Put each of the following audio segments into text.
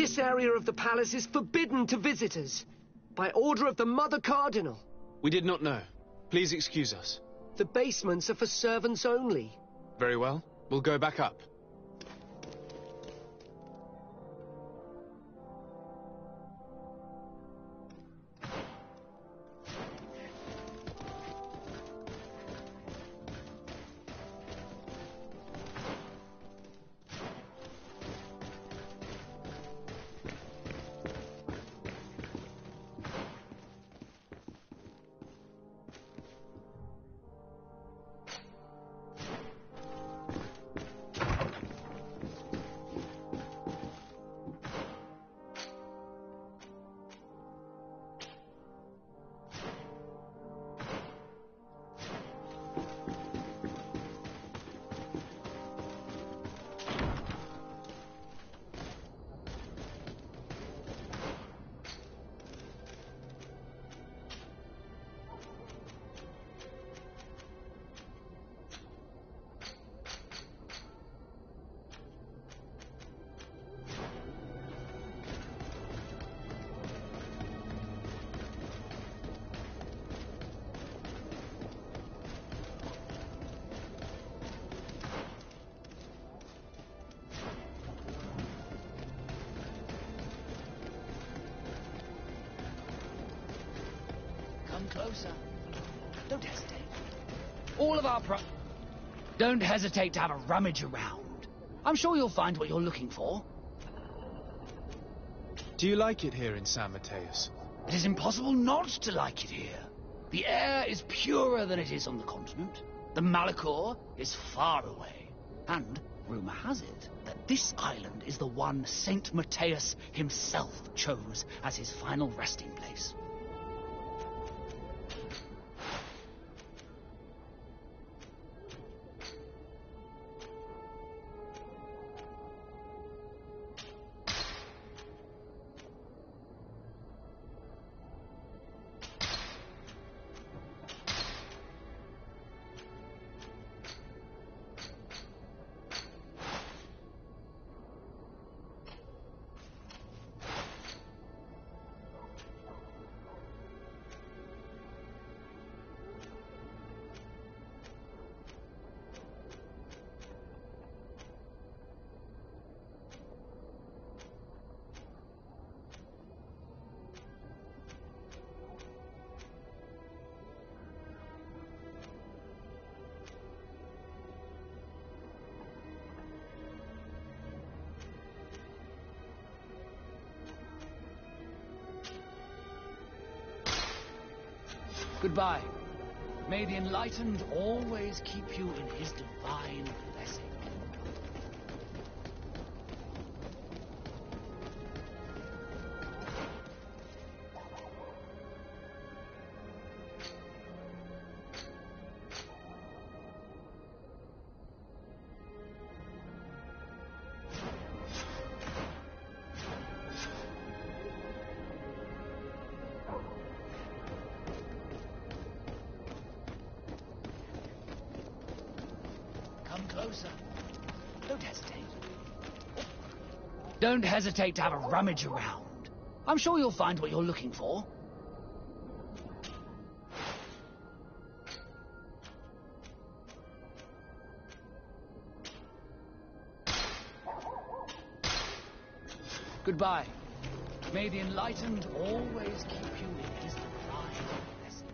This area of the palace is forbidden to visitors, by order of the Mother Cardinal. We did not know. Please excuse us. The basements are for servants only. Very well. We'll go back up. Closer. Don't hesitate. All of our Don't hesitate to have a rummage around. I'm sure you'll find what you're looking for. Do you like it here in San Mateus? It is impossible not to like it here. The air is purer than it is on the continent. The Malachor is far away. And rumor has it that this island is the one Saint Mateus himself chose as his final resting place. Goodbye. May the enlightened always keep you in his divine blessing. Closer. Don't hesitate. Don't hesitate to have a rummage around. I'm sure you'll find what you're looking for. Goodbye. May the enlightened always keep you in his divine blessing.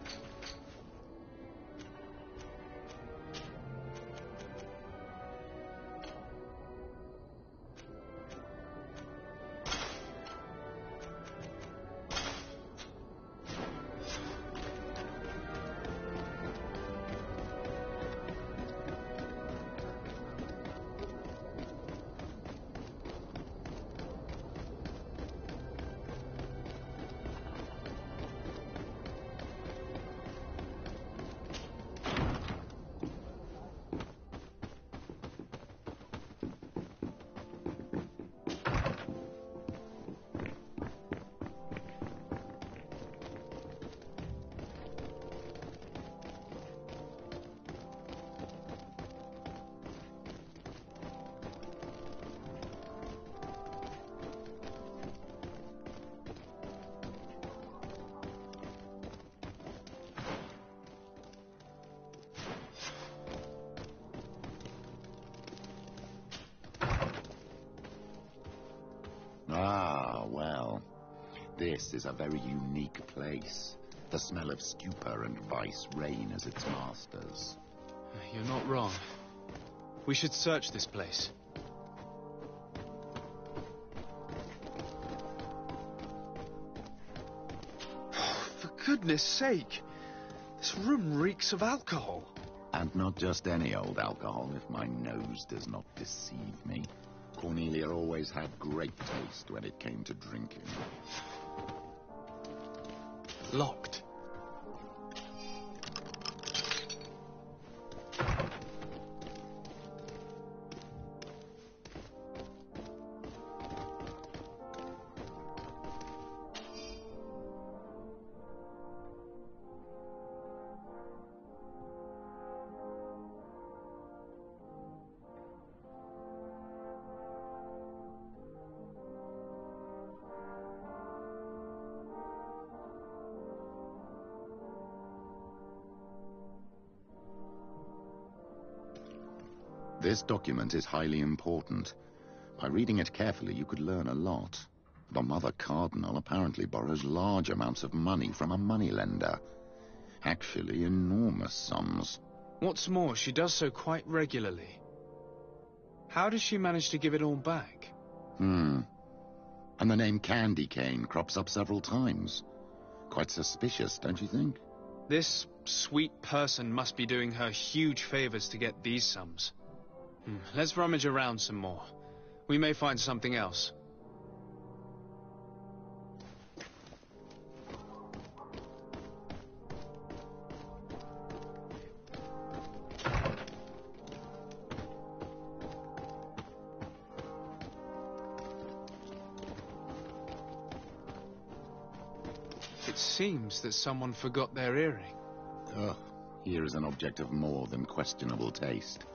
This is a very unique place. The smell of stupor and vice reign as its masters. You're not wrong. We should search this place. For goodness sake! This room reeks of alcohol. And not just any old alcohol, if my nose does not deceive me. Cornelia always had great taste when it came to drinking. Locked. This document is highly important. By reading it carefully, you could learn a lot. The Mother Cardinal apparently borrows large amounts of money from a moneylender. Actually, enormous sums. What's more, she does so quite regularly. How does she manage to give it all back? And the name Candy Cane crops up several times. Quite suspicious, don't you think? This sweet person must be doing her huge favors to get these sums. Let's rummage around some more. We may find something else. It seems that someone forgot their earring. Ugh, here is an object of more than questionable taste.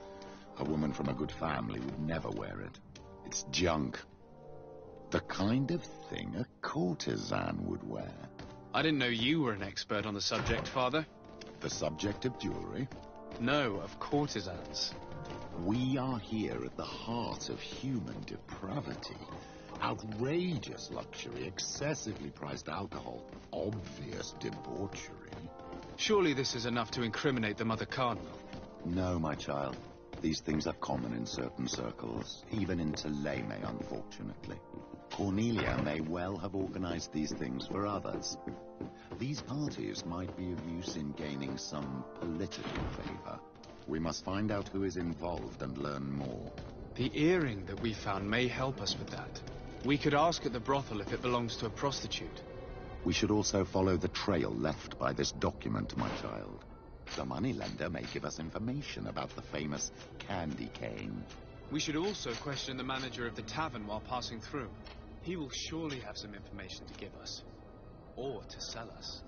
A woman from a good family would never wear it. It's junk. The kind of thing a courtesan would wear. I didn't know you were an expert on the subject, Father. The subject of jewelry? No, of courtesans. We are here at the heart of human depravity. Outrageous luxury, excessively priced alcohol, obvious debauchery. Surely this is enough to incriminate the Mother Cardinal. No, my child. These things are common in certain circles, even in Theleme, unfortunately. Cornelia may well have organized these things for others. These parties might be of use in gaining some political favor. We must find out who is involved and learn more. The earring that we found may help us with that. We could ask at the brothel if it belongs to a prostitute. We should also follow the trail left by this document, my child. The moneylender may give us information about the famous Candy Cane. We should also question the manager of the tavern while passing through. He will surely have some information to give us. Or to sell us.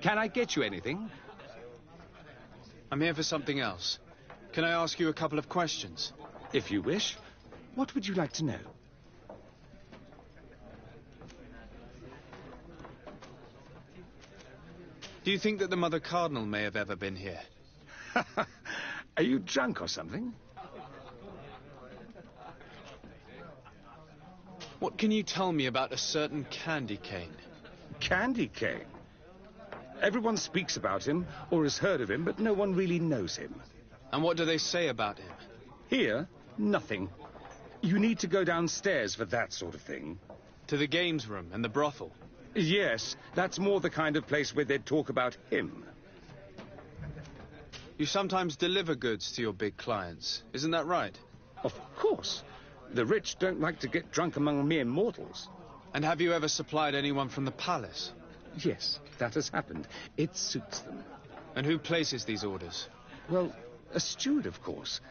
Can I get you anything? I'm here for something else. Can I ask you a couple of questions? If you wish. What would you like to know? Do you think that the Mother Cardinal may have ever been here? Are you drunk or something? What can you tell me about a certain candy cane? Candy cane? Everyone speaks about him, or has heard of him, but no one really knows him. And what do they say about him? Here, nothing. You need to go downstairs for that sort of thing. To the games room and the brothel? Yes, that's more the kind of place where they'd talk about him. You sometimes deliver goods to your big clients, isn't that right? Of course. The rich don't like to get drunk among mere mortals. And have you ever supplied anyone from the palace? Yes, that has happened. It suits them. And who places these orders? Well, a steward, of course.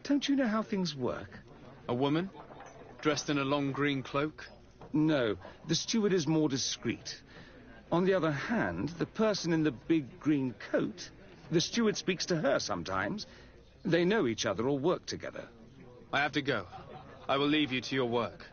Don't you know how things work? A woman? Dressed in a long green cloak? No, the steward is more discreet. On the other hand, the person in the big green coat, the steward speaks to her sometimes. They know each other or work together. I have to go. I will leave you to your work.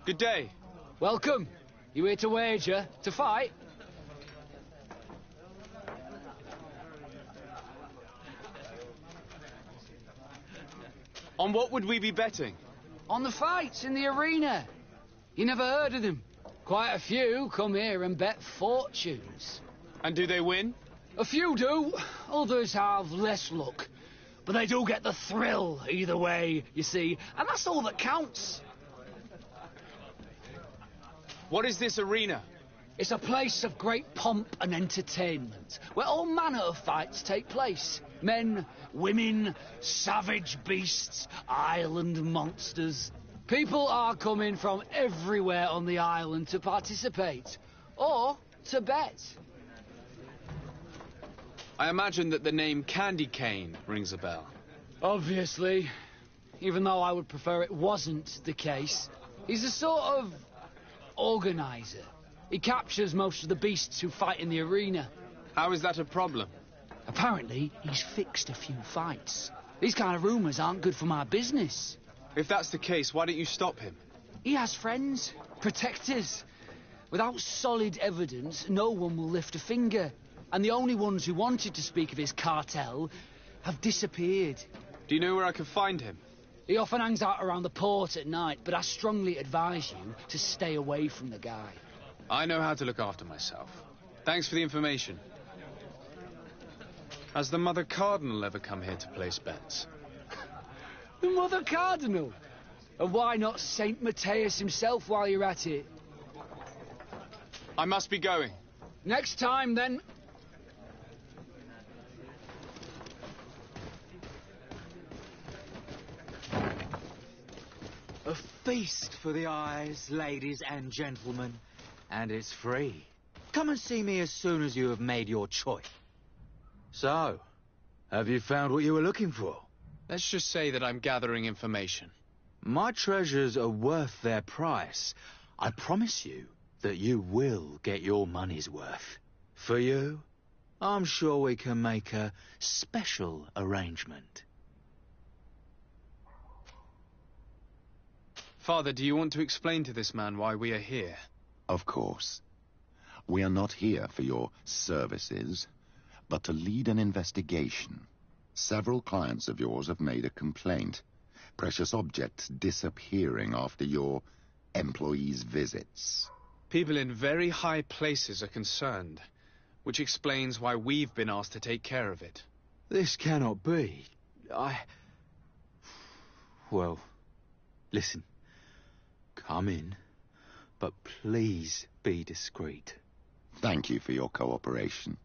Good day. Welcome. You here to wager? To fight? On what would we be betting? On the fights in the arena. You never heard of them? Quite a few come here and bet fortunes. And do they win? A few do. Others have less luck. But they do get the thrill either way, you see. And that's all that counts. What is this arena? It's a place of great pomp and entertainment, where all manner of fights take place. Men, women, savage beasts, island monsters. People are coming from everywhere on the island to participate, or to bet. I imagine that the name Candy Cane rings a bell. Obviously, even though I would prefer it wasn't the case. He's a sort of organizer. He captures most of the beasts who fight in the arena. How is that a problem? Apparently, he's fixed a few fights. These kind of rumours aren't good for my business. If that's the case, why don't you stop him? He has friends, protectors. Without solid evidence, no one will lift a finger. And the only ones who wanted to speak of his cartel have disappeared. Do you know where I can find him? He often hangs out around the port at night, but I strongly advise you to stay away from the guy. I know how to look after myself. Thanks for the information. Has the Mother Cardinal ever come here to place bets? The Mother Cardinal? And why not Saint Matthias himself while you're at it? I must be going. Next time, then. A feast for the eyes, ladies and gentlemen, and it's free. Come and see me as soon as you have made your choice. So, have you found what you were looking for? Let's just say that I'm gathering information. My treasures are worth their price. I promise you that you will get your money's worth. For you, I'm sure we can make a special arrangement. Father, do you want to explain to this man why we are here? Of course. We are not here for your services, but to lead an investigation. Several clients of yours have made a complaint. Precious objects disappearing after your employees' visits. People in very high places are concerned, which explains why we've been asked to take care of it. This cannot be. Well, listen. Come in, but please be discreet. Thank you for your cooperation.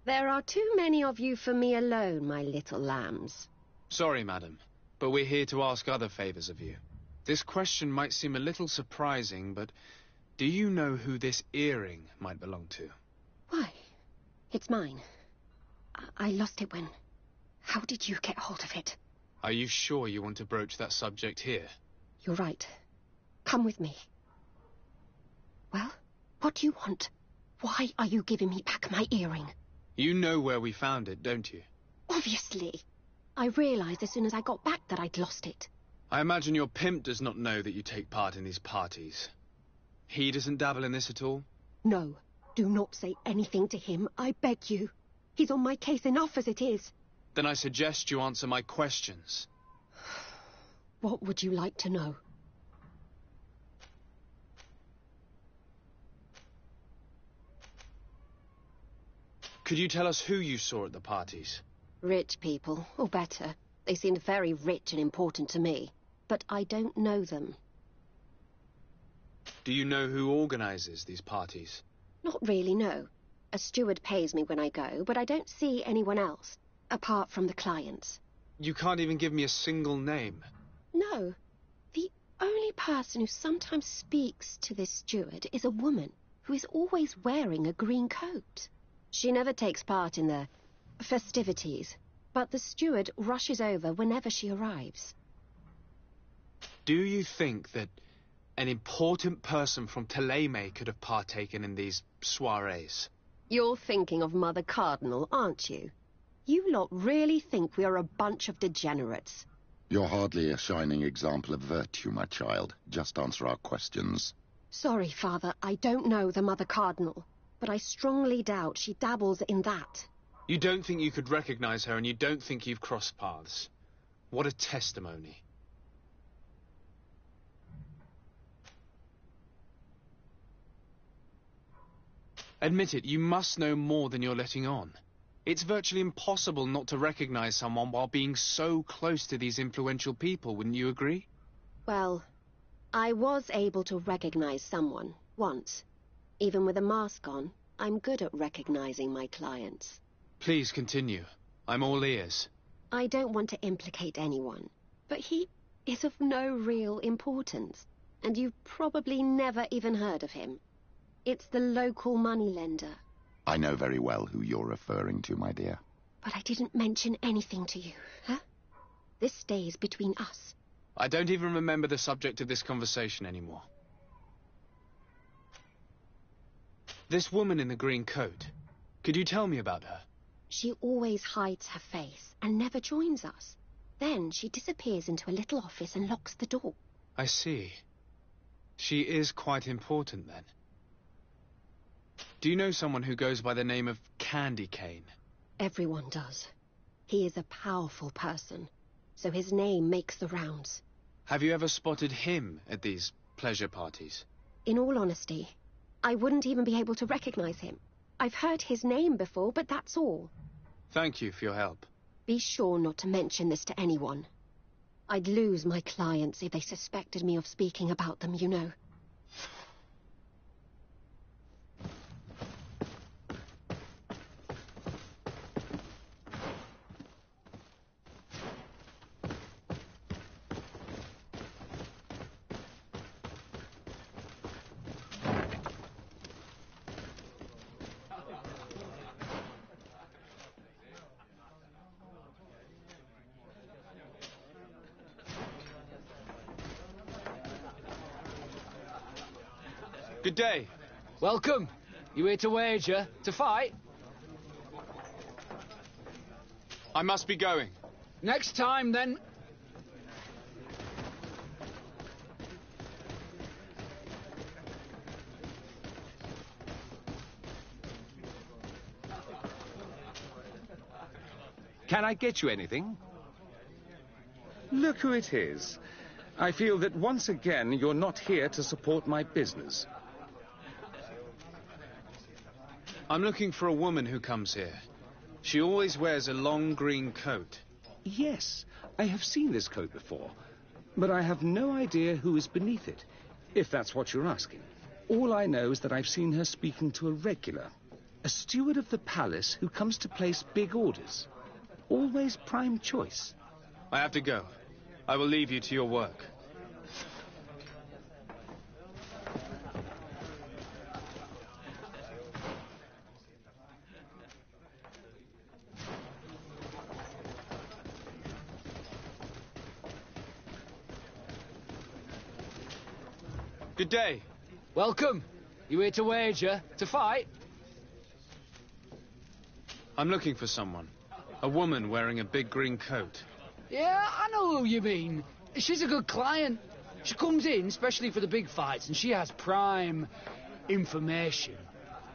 There are too many of you for me alone, my little lambs. Sorry, madam, but we're here to ask other favors of you. This question might seem a little surprising, but do you know who this earring might belong to? Why? It's mine. I lost it when... How did you get hold of it? Are you sure you want to broach that subject here? You're right. Come with me. Well, what do you want? Why are you giving me back my earring? You know where we found it, don't you? Obviously. I realized as soon as I got back that I'd lost it. I imagine your pimp does not know that you take part in these parties. He doesn't dabble in this at all? No. Do not say anything to him, I beg you. He's on my case enough as it is. Then I suggest you answer my questions. What would you like to know? Could you tell us who you saw at the parties? Rich people, or better. They seemed very rich and important to me. But I don't know them. Do you know who organizes these parties? Not really, no. A steward pays me when I go, but I don't see anyone else, apart from the clients. You can't even give me a single name. No. The only person who sometimes speaks to this steward is a woman who is always wearing a green coat. She never takes part in the festivities, but the steward rushes over whenever she arrives. Do you think that an important person from Thélème could have partaken in these soirees? You're thinking of Mother Cardinal, aren't you? You lot really think we are a bunch of degenerates. You're hardly a shining example of virtue, my child. Just answer our questions. Sorry, Father, I don't know the Mother Cardinal, but I strongly doubt she dabbles in that. You don't think you could recognize her, and you don't think you've crossed paths. What a testimony. Admit it, you must know more than you're letting on. It's virtually impossible not to recognize someone while being so close to these influential people, wouldn't you agree? Well, I was able to recognize someone, once. Even with a mask on, I'm good at recognizing my clients. Please continue. I'm all ears. I don't want to implicate anyone, but he is of no real importance, and you've probably never even heard of him. It's the local moneylender. I know very well who you're referring to, my dear. But I didn't mention anything to you, huh? This stays between us. I don't even remember the subject of this conversation anymore. This woman in the green coat, could you tell me about her? She always hides her face and never joins us. Then she disappears into a little office and locks the door. I see. She is quite important, then. Do you know someone who goes by the name of Candy Cane? Everyone does. He is a powerful person, so his name makes the rounds. Have you ever spotted him at these pleasure parties? In all honesty, I wouldn't even be able to recognize him. I've heard his name before, but that's all. Thank you for your help. Be sure not to mention this to anyone. I'd lose my clients if they suspected me of speaking about them, you know. Good day. Welcome. You here to wager? To fight? I must be going. Next time, then. Can I get you anything? Look who it is. I feel that once again you're not here to support my business. I'm looking for a woman who comes here. She always wears a long green coat. Yes, I have seen this coat before, but I have no idea who is beneath it, if that's what you're asking. All I know is that I've seen her speaking to a regular, a steward of the palace who comes to place big orders. Always prime choice. I have to go. I will leave you to your work. Good day. Welcome. You here to wager? To fight? I'm looking for someone. A woman wearing a big green coat. Yeah, I know who you mean. She's a good client. She comes in especially for the big fights, and she has prime information.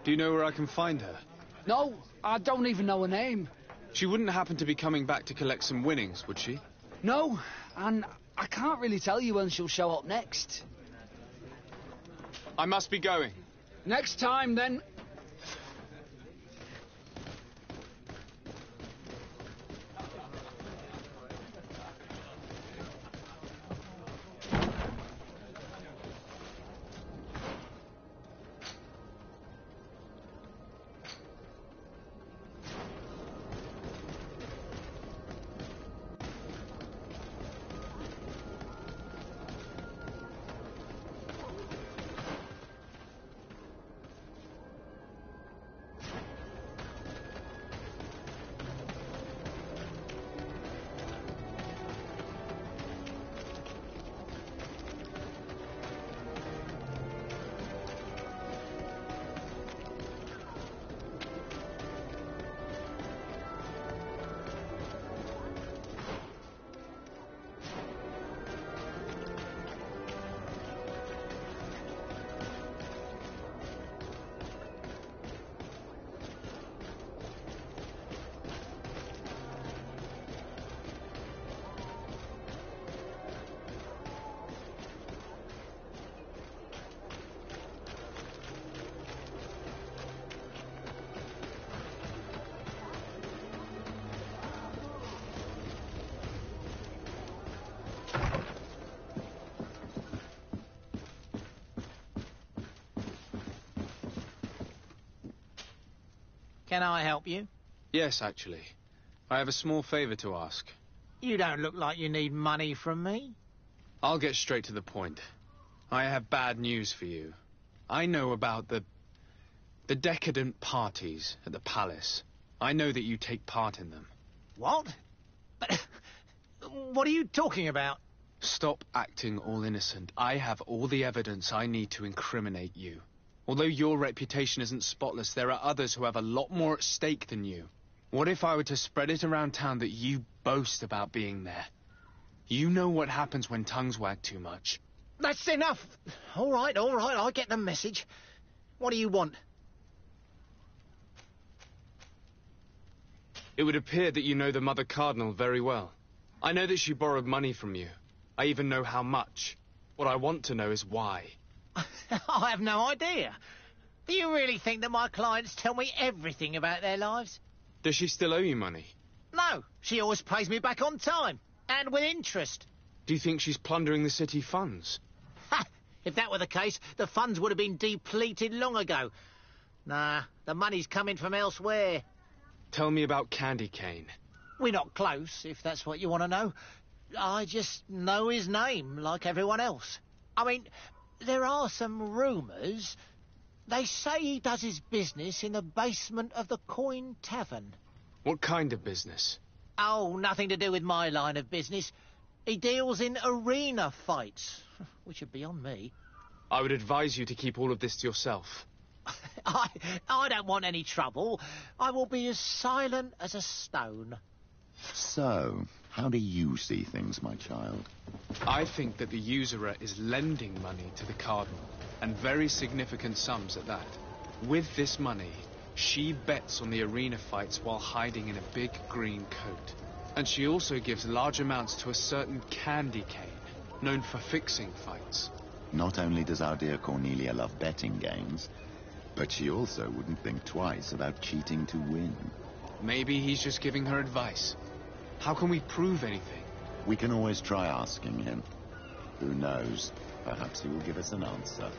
Do you know where I can find her? No, I don't even know her name. She wouldn't happen to be coming back to collect some winnings, would she? No, and I can't really tell you when she'll show up next. I must be going. Next time, then. Can I help you? Yes, actually. I have a small favor to ask. You don't look like you need money from me. I'll get straight to the point. I have bad news for you. I know about the decadent parties at the palace. I know that you take part in them. What? What are you talking about? Stop acting all innocent. I have all the evidence I need to incriminate you. Although your reputation isn't spotless, there are others who have a lot more at stake than you. What if I were to spread it around town that you boast about being there? You know what happens when tongues wag too much. That's enough. All right, I get the message. What do you want? It would appear that you know the Mother Cardinal very well. I know that she borrowed money from you. I even know how much. What I want to know is why. I have no idea. Do you really think that my clients tell me everything about their lives? Does she still owe you money? No, she always pays me back on time, and with interest. Do you think she's plundering the city funds? Ha! If that were the case, the funds would have been depleted long ago. Nah, the money's coming from elsewhere. Tell me about Candy Cane. We're not close, if that's what you want to know. I just know his name, like everyone else. I mean, there are some rumours. They say he does his business in the basement of the Coin Tavern. What kind of business? Oh, nothing to do with my line of business. He deals in arena fights, which are beyond me. I would advise you to keep all of this to yourself. I don't want any trouble. I will be as silent as a stone. So, how do you see things, my child? I think that the usurer is lending money to the Cardinal, and very significant sums at that. With this money, she bets on the arena fights while hiding in a big green coat. And she also gives large amounts to a certain Candy Cane, known for fixing fights. Not only does our dear Cornelia love betting games, but she also wouldn't think twice about cheating to win. Maybe he's just giving her advice. How can we prove anything? We can always try asking him. Who knows? Perhaps he will give us an answer.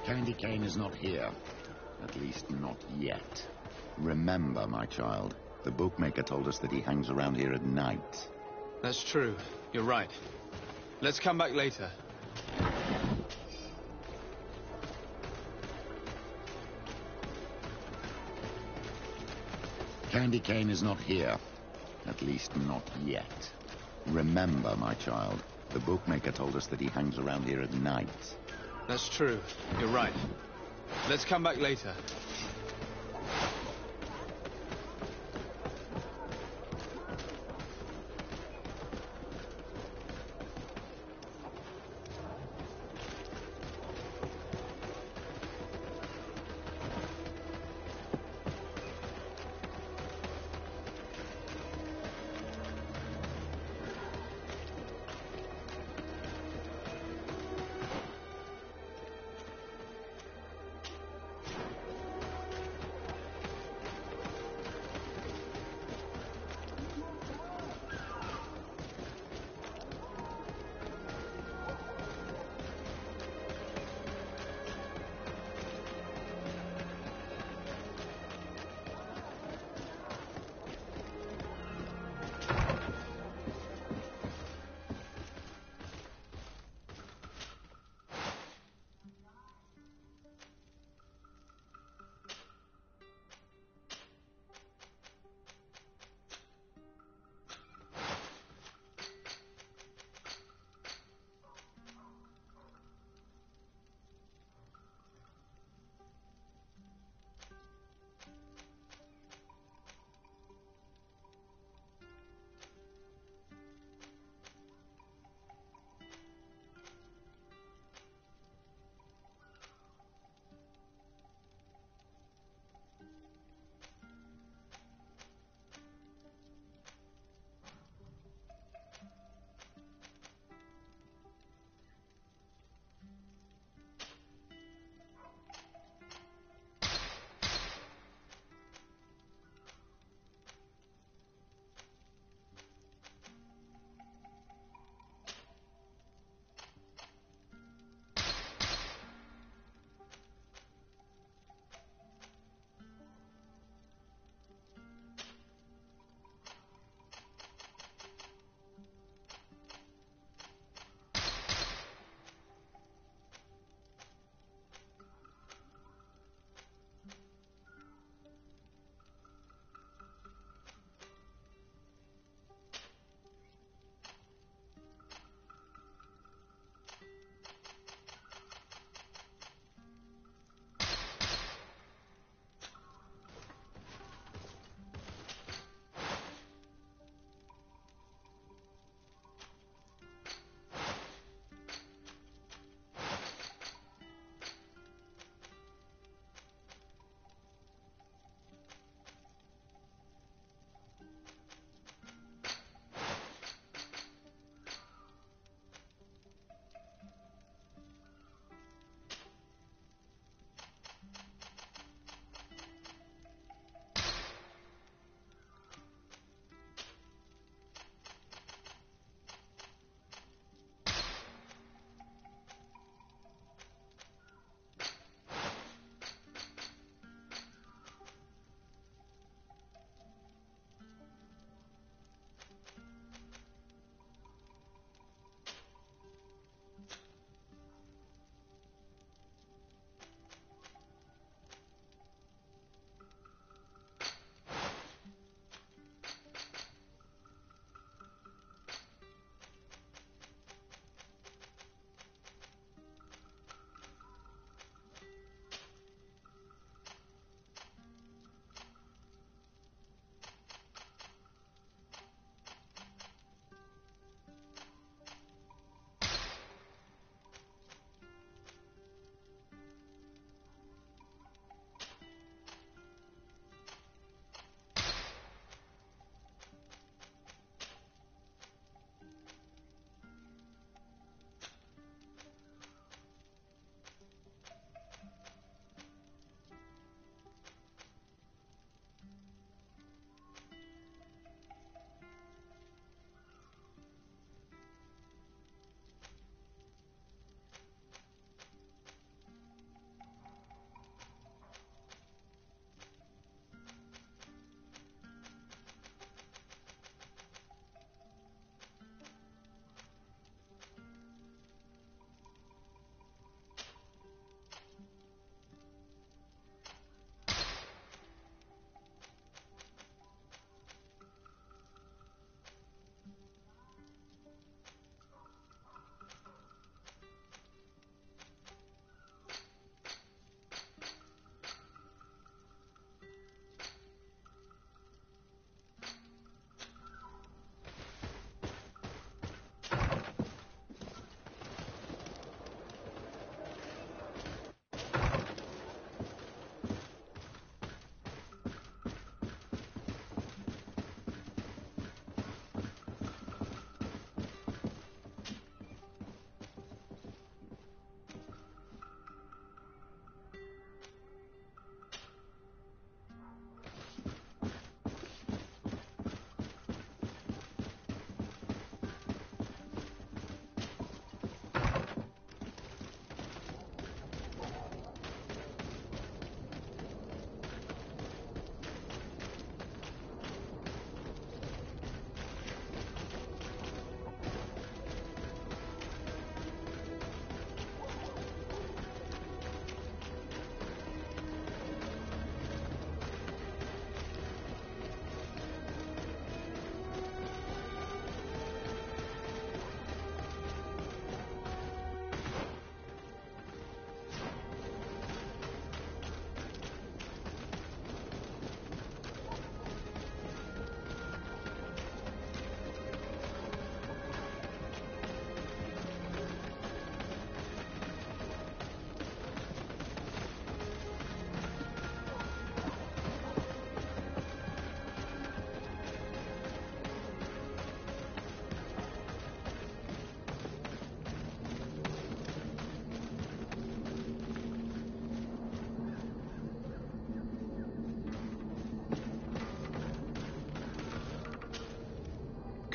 Candy Cane is not here. At least not yet. Remember, my child, the bookmaker told us that he hangs around here at night. That's true. You're right. Let's come back later. Candy Cane is not here. At least not yet. Remember, my child, the bookmaker told us that he hangs around here at night. That's true. You're right. Let's come back later.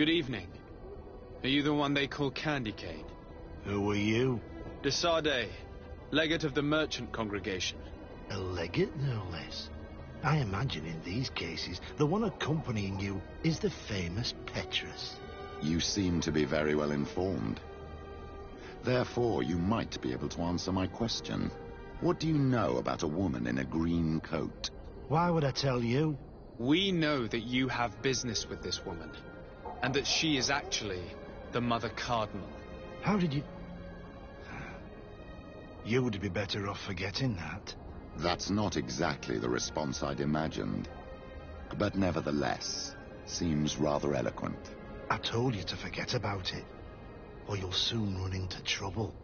Good evening. Are you the one they call Candy Cane? Who are you? Desade, legate of the merchant congregation. A legate, no less. I imagine in these cases, the one accompanying you is the famous Petrus. You seem to be very well informed. Therefore, you might be able to answer my question. What do you know about a woman in a green coat? Why would I tell you? We know that you have business with this woman, and that she is actually the Mother Cardinal. How did you... You would be better off forgetting that. That's not exactly the response I'd imagined. But nevertheless, seems rather eloquent. I told you to forget about it, or you'll soon run into trouble.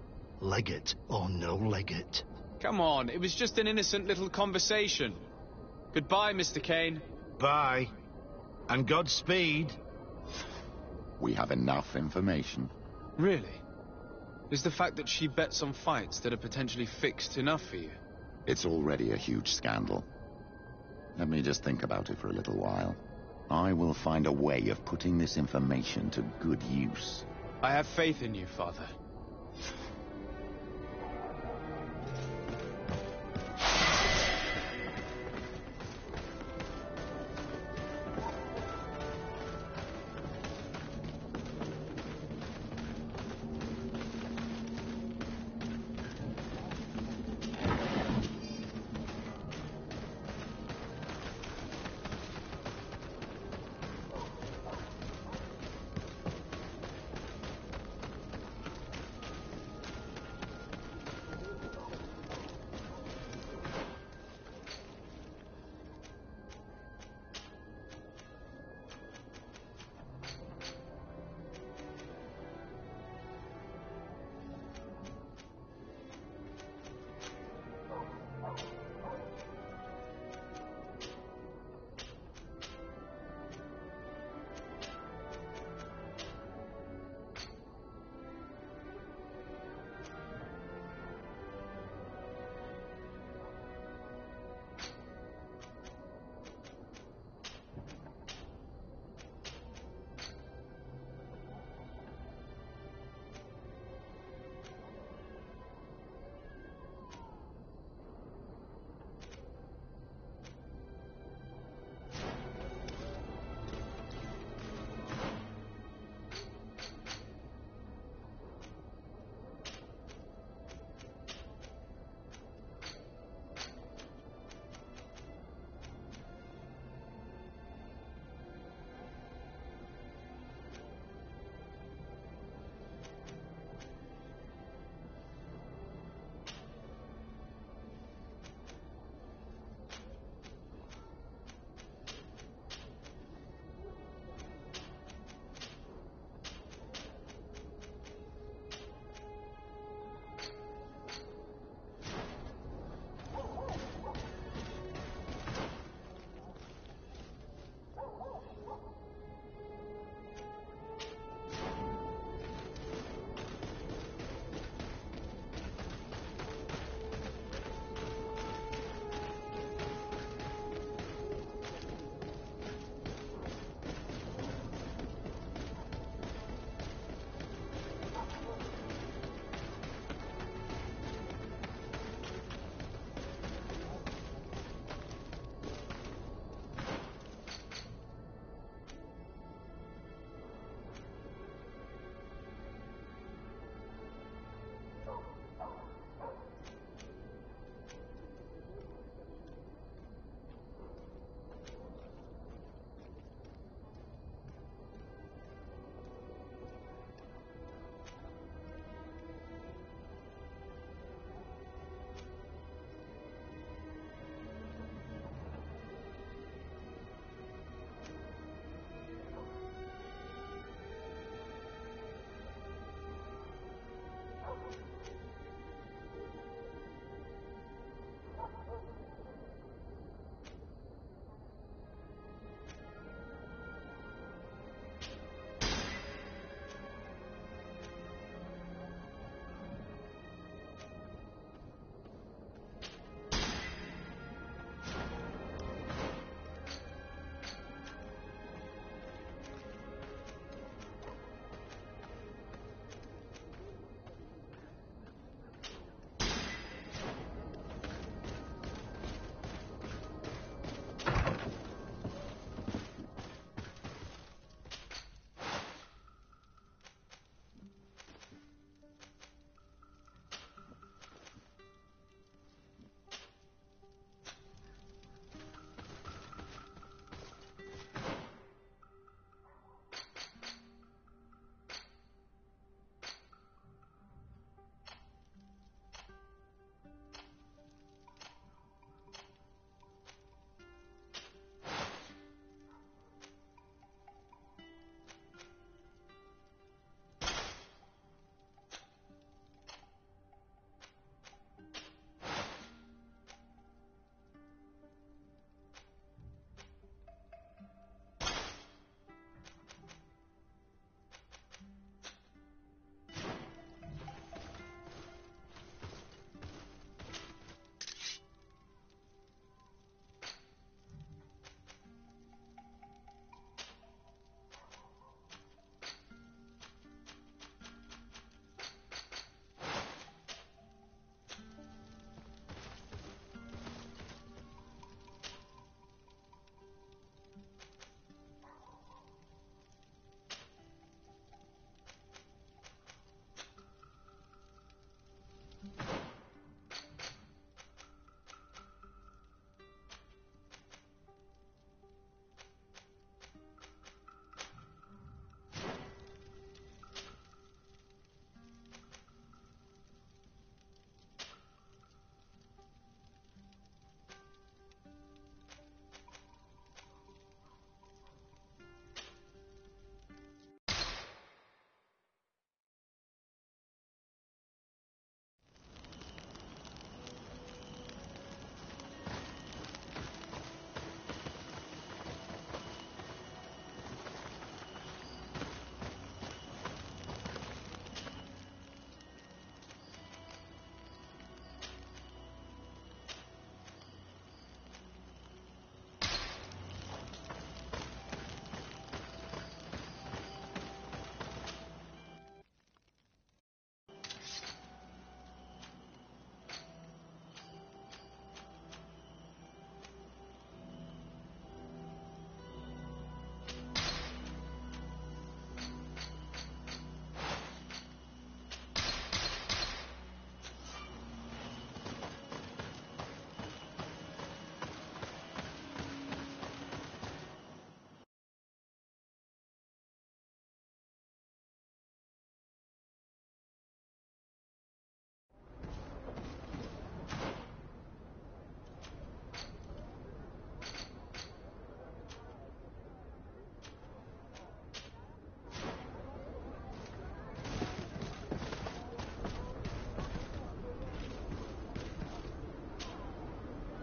Legate or no legate. Come on, it was just an innocent little conversation. Goodbye, Mr. Kane. Bye. And Godspeed. We have enough information. Really? Is the fact that she bets on fights that are potentially fixed enough for you? It's already a huge scandal. Let me just think about it for a little while. I will find a way of putting this information to good use. I have faith in you, Father.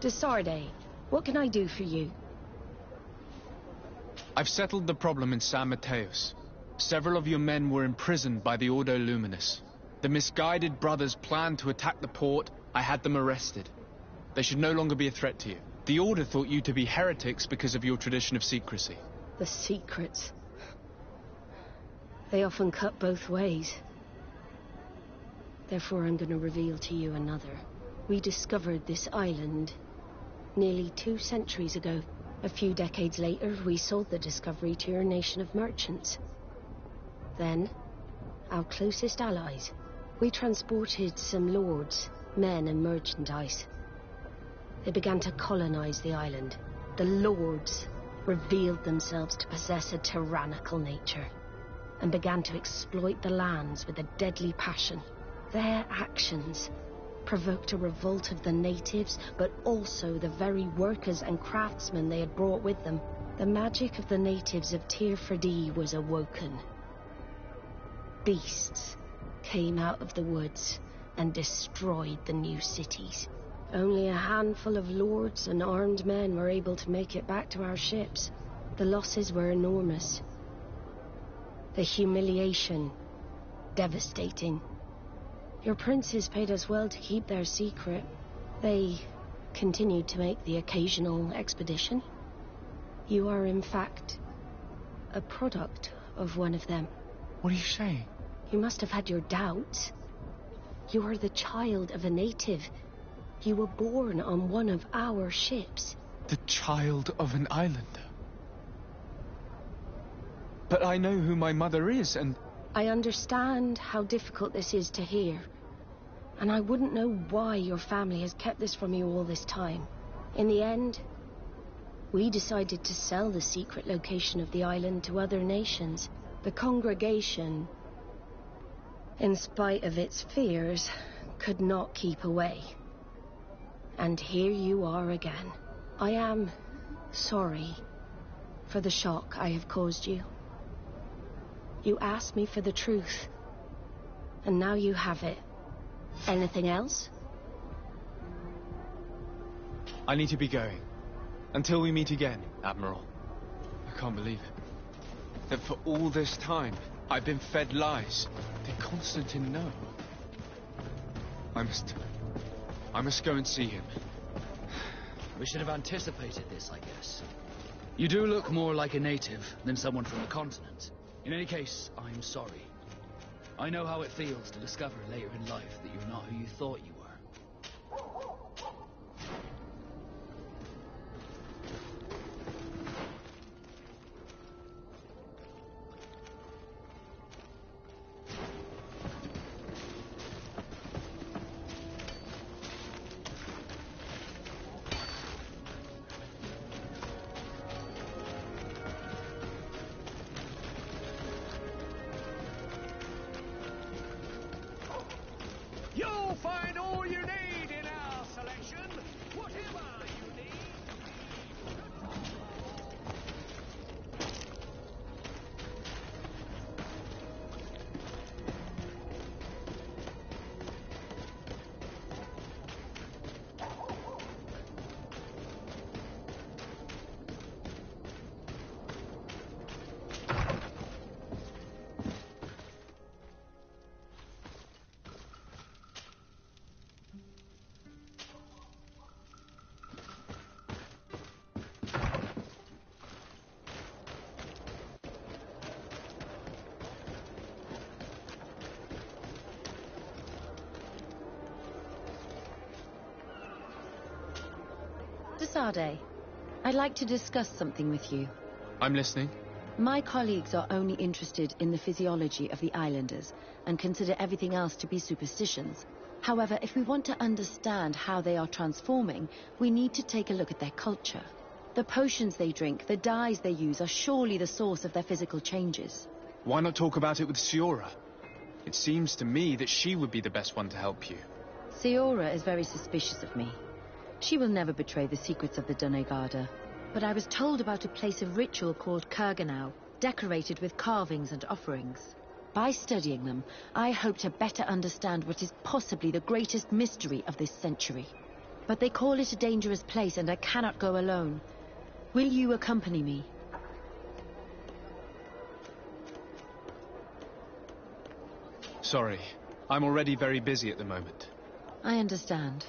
Desarde, what can I do for you? I've settled the problem in San Mateos. Several of your men were imprisoned by the Ordo Luminous. The misguided brothers planned to attack the port. I had them arrested. They should no longer be a threat to you. The Order thought you to be heretics because of your tradition of secrecy. The secrets. They often cut both ways. Therefore, I'm going to reveal to you another. We discovered this island nearly 2 centuries ago. A few decades later, we sold the discovery to your nation of merchants. Then, our closest allies. We transported some lords, men and merchandise. They began to colonize the island. The lords revealed themselves to possess a tyrannical nature and began to exploit the lands with a deadly passion. Their actions provoked a revolt of the natives, but also the very workers and craftsmen they had brought with them. The magic of the natives of Tir Fadi was awoken. Beasts came out of the woods and destroyed the new cities. Only a handful of lords and armed men were able to make it back to our ships. The losses were enormous. The humiliation, devastating. Your princes paid us well to keep their secret. They continued to make the occasional expedition. You are, in fact, a product of one of them. What are you saying? You must have had your doubts. You are the child of a native. You were born on one of our ships. The child of an islander? But I know who my mother is, and... I understand how difficult this is to hear. And I wouldn't know why your family has kept this from you all this time. In the end, we decided to sell the secret location of the island to other nations. The congregation, in spite of its fears, could not keep away. And here you are again. I am sorry for the shock I have caused you. You asked me for the truth, and now you have it. Anything else? I need to be going. Until we meet again, Admiral. I can't believe it. That for all this time, I've been fed lies. Did Constantine know? I must go and see him. We should have anticipated this, I guess. You do look more like a native than someone from the continent. In any case, I'm sorry. I know how it feels to discover later in life that you're not who you thought you were. You'll find all you need in our selection. Whatever you need. Desarde, I'd like to discuss something with you. I'm listening. My colleagues are only interested in the physiology of the islanders and consider everything else to be superstitions. However, if we want to understand how they are transforming, we need to take a look at their culture. The potions they drink, the dyes they use are surely the source of their physical changes. Why not talk about it with Siora? It seems to me that she would be the best one to help you. Siora is very suspicious of me. She will never betray the secrets of the Donegada. But I was told about a place of ritual called Kurganau, decorated with carvings and offerings. By studying them, I hope to better understand what is possibly the greatest mystery of this century. But they call it a dangerous place, and I cannot go alone. Will you accompany me? Sorry, I'm already very busy at the moment. I understand.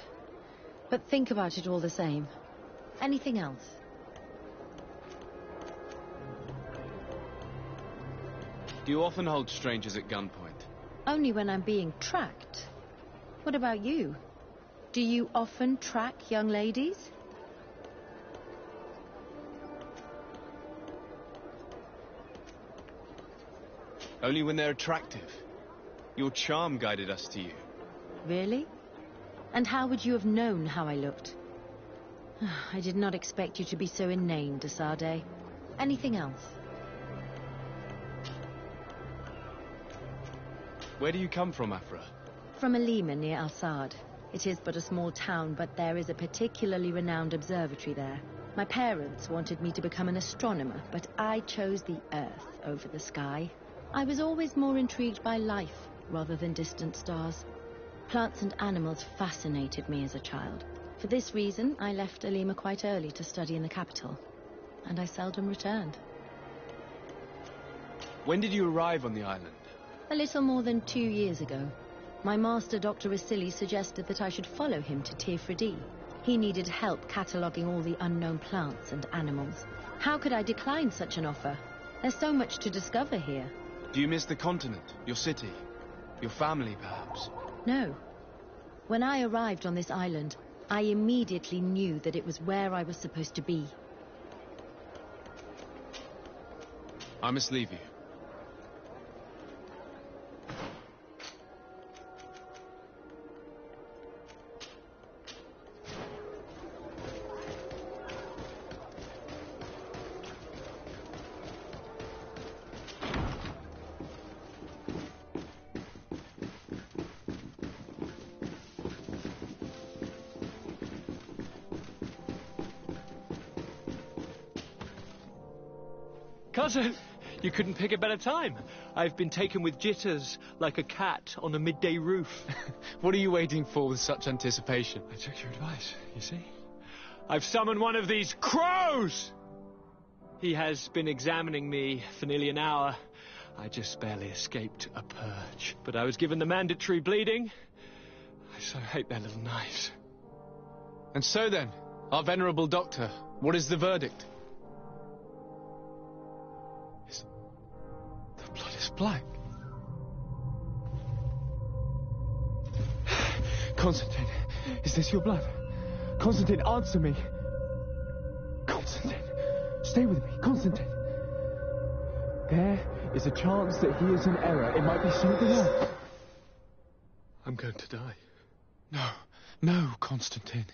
But think about it all the same. Anything else? Do you often hold strangers at gunpoint? Only when I'm being tracked. What about you? Do you often track young ladies? Only when they're attractive. Your charm guided us to you. Really? And how would you have known how I looked? I did not expect you to be so inane, de Sade. Anything else? Where do you come from, Afra? From Alima near Al-Sad. It is but a small town, but there is a particularly renowned observatory there. My parents wanted me to become an astronomer, but I chose the Earth over the sky. I was always more intrigued by life rather than distant stars. Plants and animals fascinated me as a child. For this reason, I left Alima quite early to study in the capital, and I seldom returned. When did you arrive on the island? A little more than 2 years ago. My master, Dr. Vasili, suggested that I should follow him to Tirfridi. He needed help cataloguing all the unknown plants and animals. How could I decline such an offer? There's so much to discover here. Do you miss the continent, your city, your family, perhaps? No. When I arrived on this island, I immediately knew that it was where I was supposed to be. I must leave you. Cousin, you couldn't pick a better time. I've been taken with jitters, like a cat on a midday roof. What are you waiting for with such anticipation? I took your advice, you see. I've summoned one of these crows! He has been examining me for nearly an hour. I just barely escaped a purge. But I was given the mandatory bleeding. I so hate their little knives. And so then, our venerable doctor, what is the verdict? The blood is black. Constantine, is this your blood? Constantine, answer me. Constantine, stay with me. Constantine. There is a chance that he is in error. It might be something else. I'm going to die. No, no, Constantine.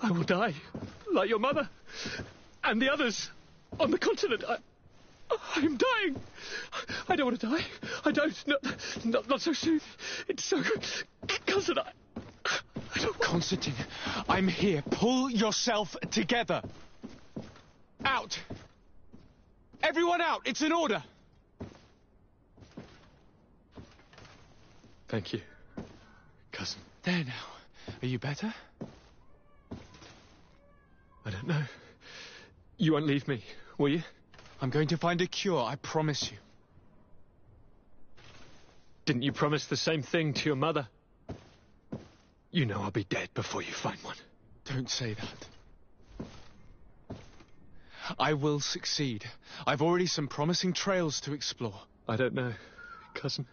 I will die, like your mother, and the others on the continent. I am dying. I don't want to die. I don't. Not so soon. It's so... Cousin, I don't want... Constantine, I'm here. Pull yourself together. Out. Everyone out. It's an order. Thank you, cousin. There now. Are you better? I don't know. You won't leave me, will you? I'm going to find a cure, I promise you. Didn't you promise the same thing to your mother? You know I'll be dead before you find one. Don't say that. I will succeed. I've already some promising trails to explore. I don't know, cousin.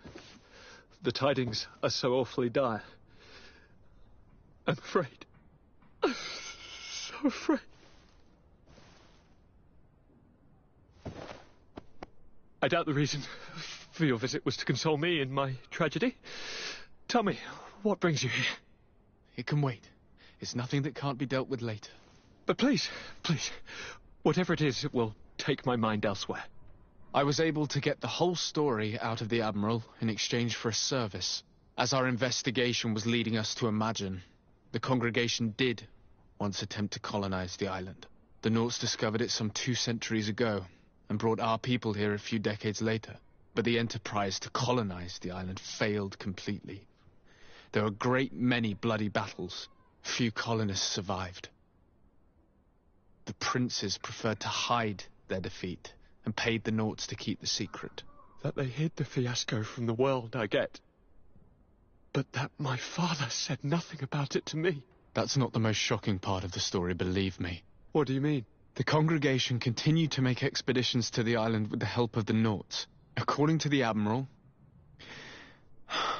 The tidings are so awfully dire. I'm afraid. I'm so afraid. I doubt the reason for your visit was to console me in my tragedy. Tell me, what brings you here? It can wait. It's nothing that can't be dealt with later. But please, please, whatever it is, it will take my mind elsewhere. I was able to get the whole story out of the Admiral in exchange for a service. As our investigation was leading us to imagine, the congregation did once attempt to colonize the island. The Nauts discovered it some 2 centuries ago, and brought our people here a few decades later. But the enterprise to colonize the island failed completely. There were a great many bloody battles. Few colonists survived. The princes preferred to hide their defeat and paid the Nauts to keep the secret. That they hid the fiasco from the world, I get. But that my father said nothing about it to me. That's not the most shocking part of the story, believe me. What do you mean? The congregation continued to make expeditions to the island with the help of the Nauts. According to the Admiral,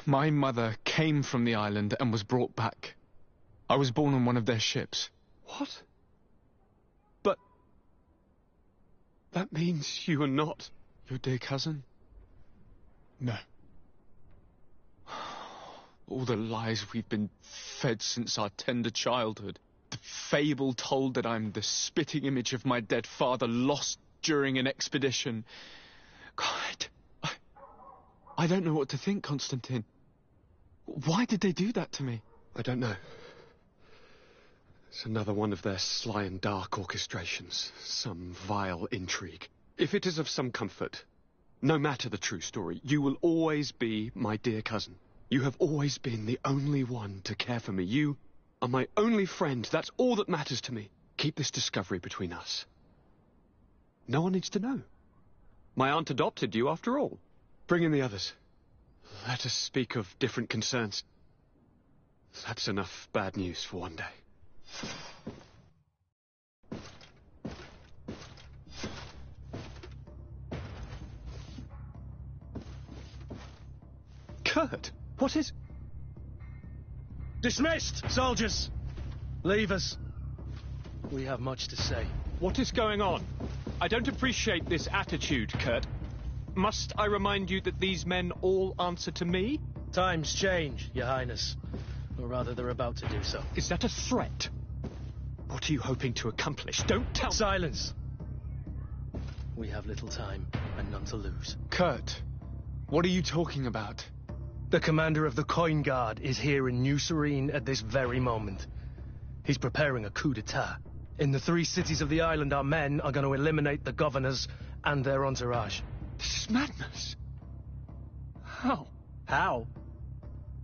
my mother came from the island and was brought back. I was born on one of their ships. What? But... that means you are not... your dear cousin? No. All the lies we've been fed since our tender childhood. The fable told that I'm the spitting image of my dead father, lost during an expedition. God, I don't know what to think, Constantine. Why did they do that to me? I don't know. It's another one of their sly and dark orchestrations. Some vile intrigue. If it is of some comfort, no matter the true story, you will always be my dear cousin. You have always been the only one to care for me. You are my only friend. That's all that matters to me. Keep this discovery between us. No one needs to know. My aunt adopted you after all. Bring in the others. Let us speak of different concerns. That's enough bad news for one day. Kurt, what is... Dismissed, soldiers! Leave us. We have much to say. What is going on? I don't appreciate this attitude, Kurt. Must I remind you that these men all answer to me? Times change, Your Highness. Or rather, they're about to do so. Is that a threat? What are you hoping to accomplish? Don't tell... Silence! We have little time and none to lose. Kurt, what are you talking about? The commander of the Coin Guard is here in New Serene at this very moment. He's preparing a coup d'etat. In the 3 cities of the island, our men are going to eliminate the governors and their entourage. This is madness. How? How?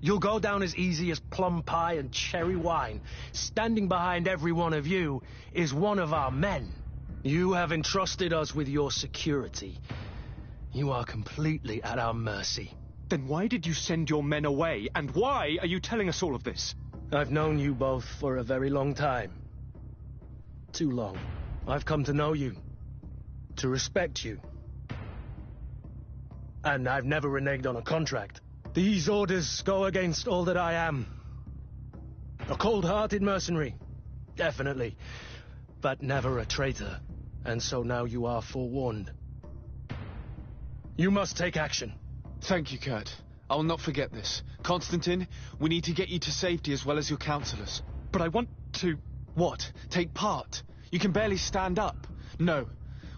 You'll go down as easy as plum pie and cherry wine. Standing behind every one of you is one of our men. You have entrusted us with your security. You are completely at our mercy. Then why did you send your men away? And why are you telling us all of this? I've known you both for a very long time. Too long. I've come to know you. To respect you. And I've never reneged on a contract. These orders go against all that I am. A cold-hearted mercenary. Definitely. But never a traitor. And so now you are forewarned. You must take action. Thank you, Kurt. I will not forget this. Constantine, we need to get you to safety as well as your counselors. But I want to... What? Take part? You can barely stand up. No.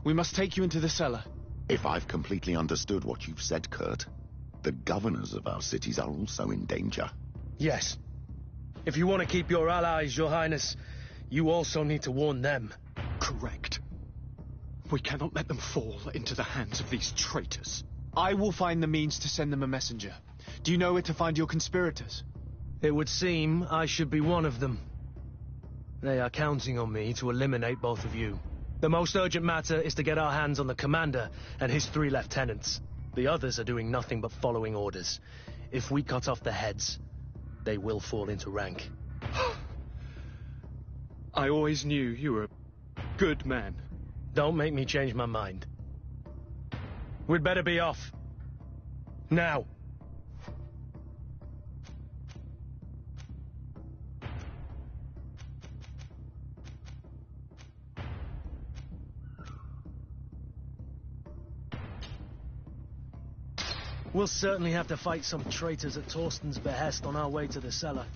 We must take you into the cellar. If I've completely understood what you've said, Kurt, the governors of our cities are also in danger. Yes. If you want to keep your allies, Your Highness, you also need to warn them. Correct. We cannot let them fall into the hands of these traitors. I will find the means to send them a messenger. Do you know where to find your conspirators? It would seem I should be one of them. They are counting on me to eliminate both of you. The most urgent matter is to get our hands on the commander and his 3 lieutenants. The others are doing nothing but following orders. If we cut off their heads, they will fall into rank. I always knew you were a good man. Don't make me change my mind. We'd better be off. Now. We'll certainly have to fight some traitors at Torsten's behest on our way to the cellar.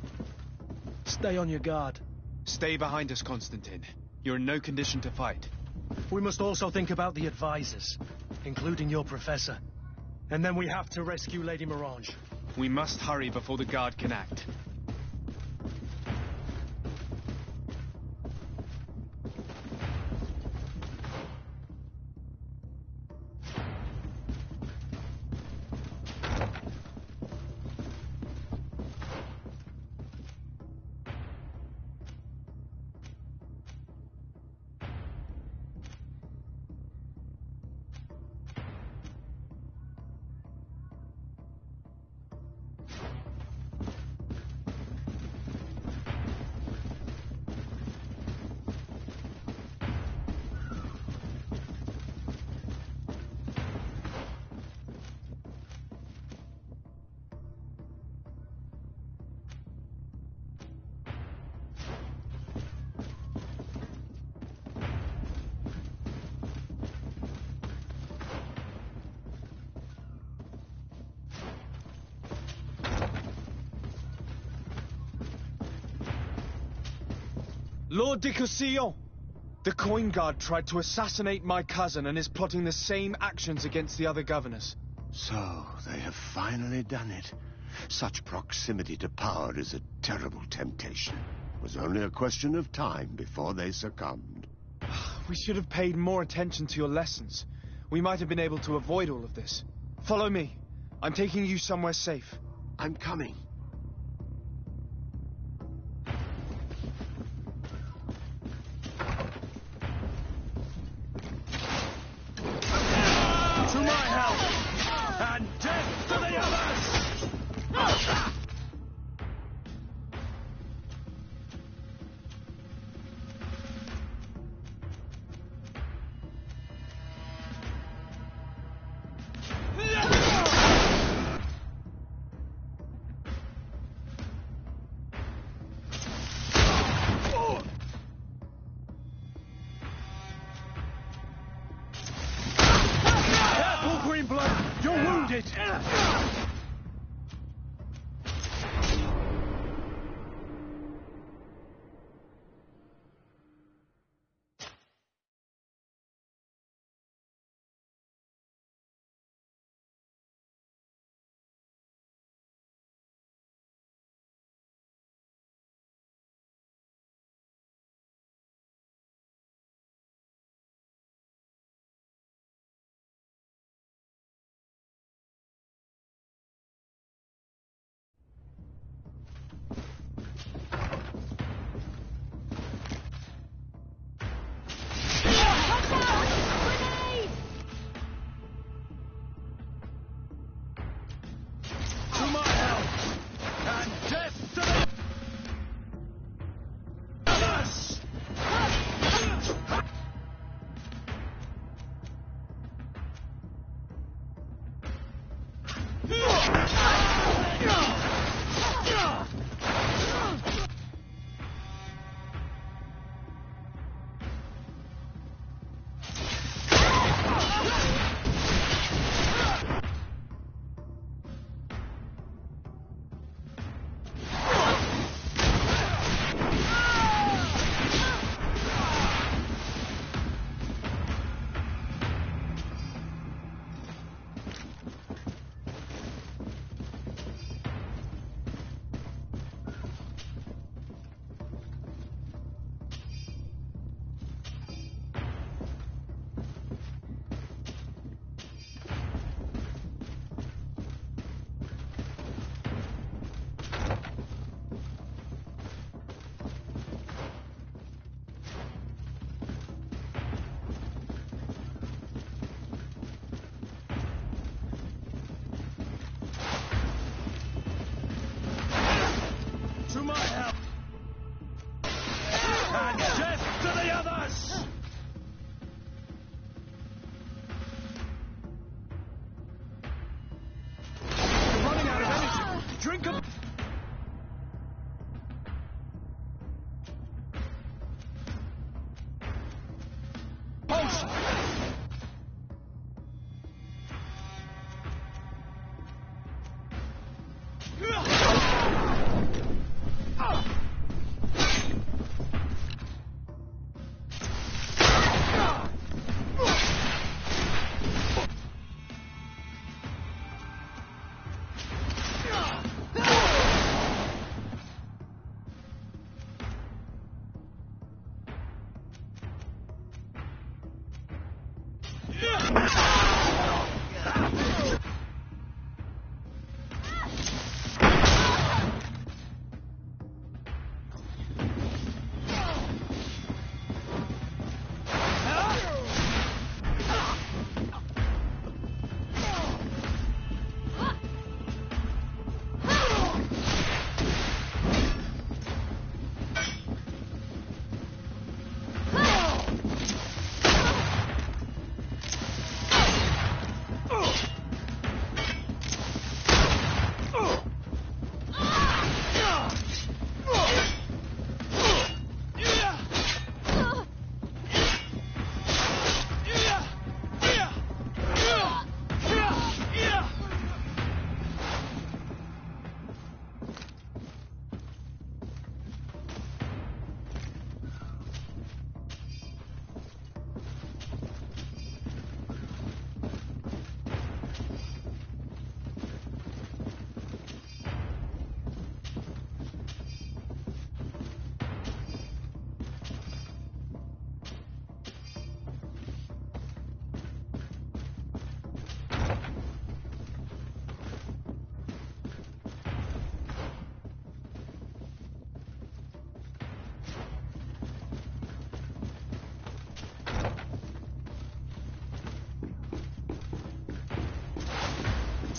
Stay on your guard. Stay behind us, Constantine. You're in no condition to fight. We must also think about the advisors, including your professor. And then we have to rescue Lady Mirange. We must hurry before the guard can act. Lord de Cossillon! The coin guard tried to assassinate my cousin and is plotting the same actions against the other governors. So, they have finally done it. Such proximity to power is a terrible temptation. It was only a question of time before they succumbed. We should have paid more attention to your lessons. We might have been able to avoid all of this. Follow me. I'm taking you somewhere safe. I'm coming. To my help! And death to the others! You're wounded!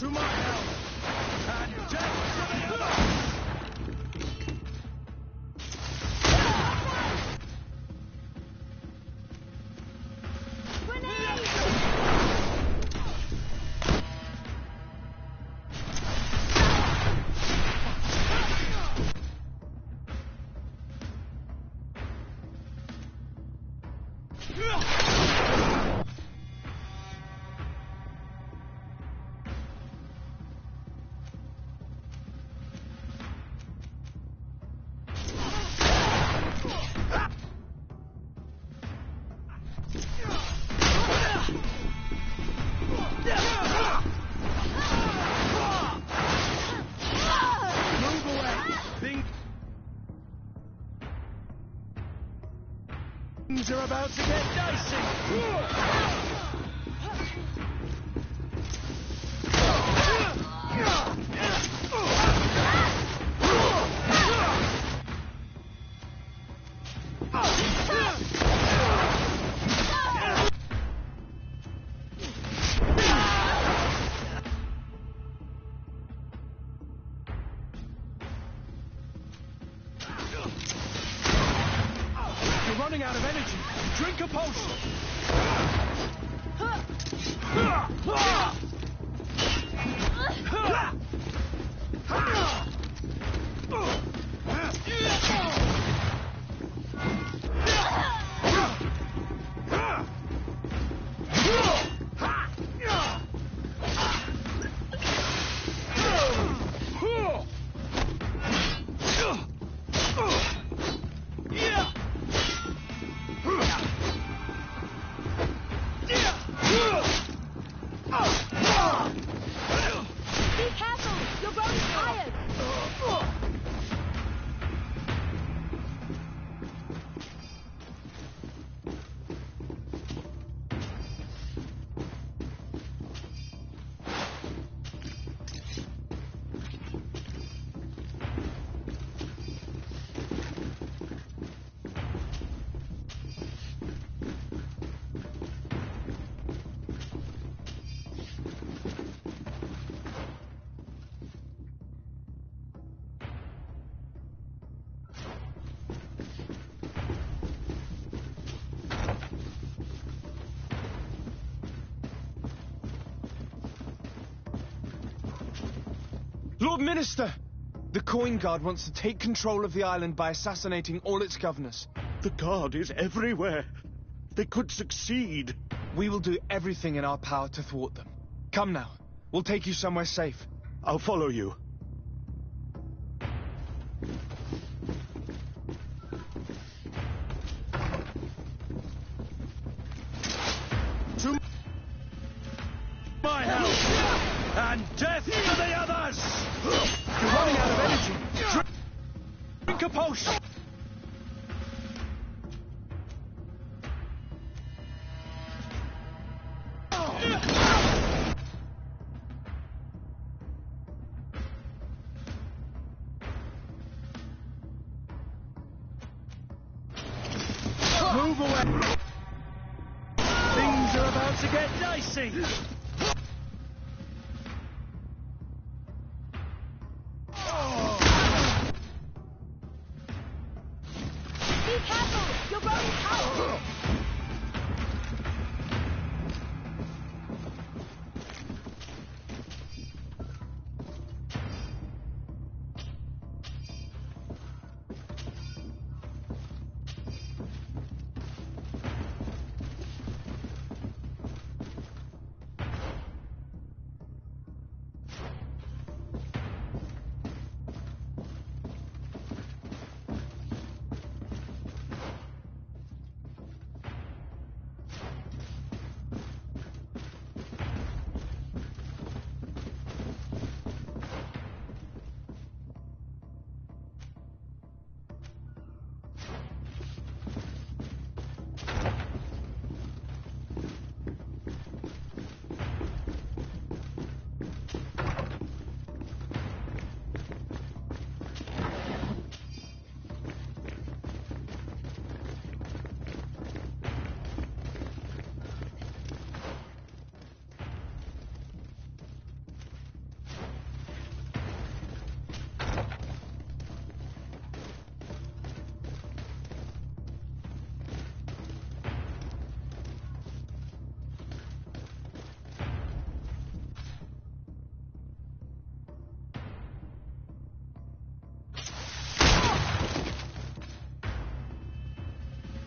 to my help, and death to the other! Things are about to get dicey. You're running out of energy. Drink a potion. Lord Minister! The Coin Guard wants to take control of the island by assassinating all its governors. The Guard is everywhere. They could succeed. We will do everything in our power to thwart them. Come now. We'll take you somewhere safe. I'll follow you. To my help! And death to the others! You're running out of energy. Drink a potion. Move away. Things are about to get dicey.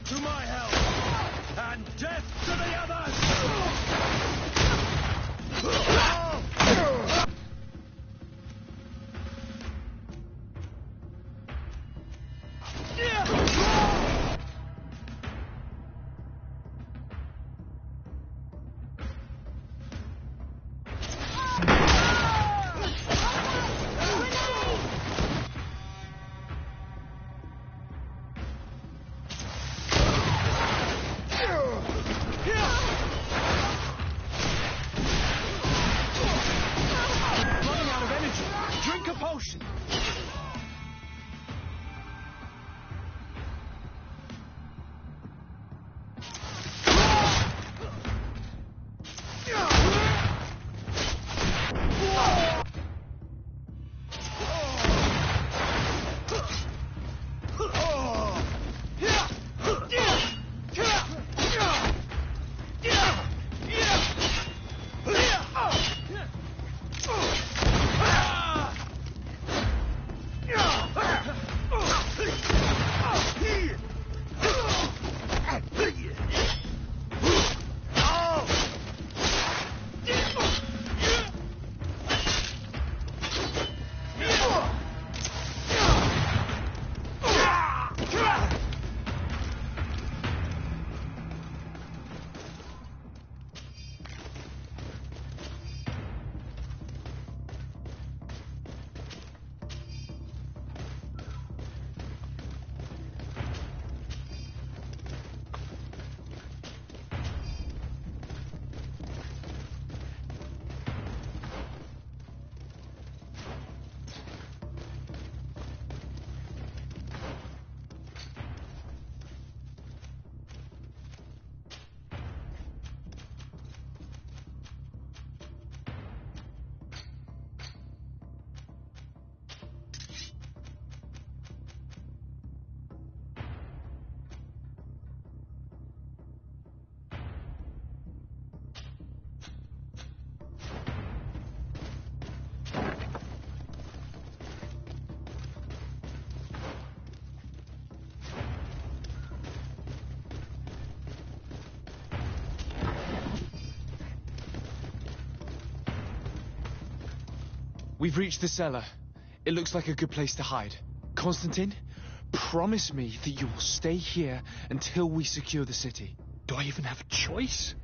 to my help, and death to the others! Running out of energy. Drink a potion. We've reached the cellar. It looks like a good place to hide. Constantine, promise me that you will stay here until we secure the city. Do I even have a choice?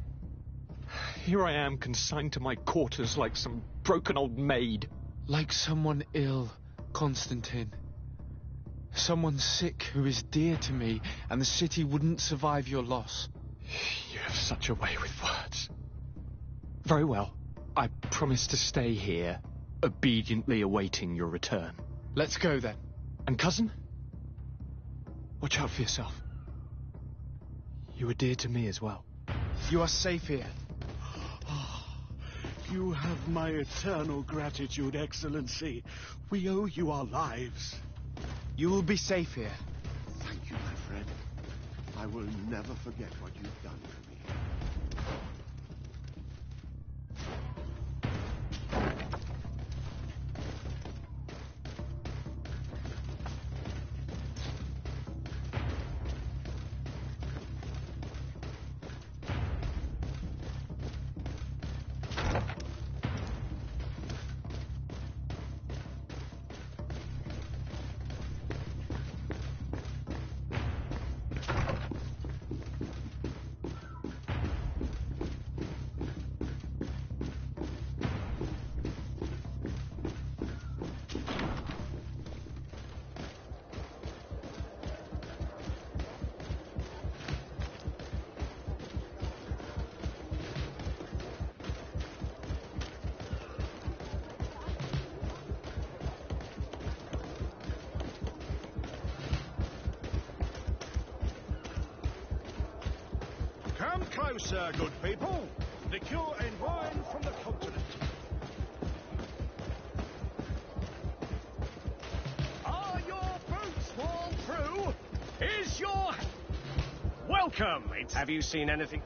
Here I am, consigned to my quarters like some broken old maid. Like someone ill, Constantine. Someone sick who is dear to me, and the city wouldn't survive your loss. You have such a way with words. Very well. I promise to stay here, obediently awaiting your return. Let's go then. And cousin? Watch out for yourself. You are dear to me as well. You are safe here. You have my eternal gratitude, Excellency. We owe you our lives. You will be safe here. Thank you, my friend. I will never forget what you've done for me. Come closer, good people. Liqueur and wine from the continent. Are your boots worn through? Is your... Welcome. Have you seen anything?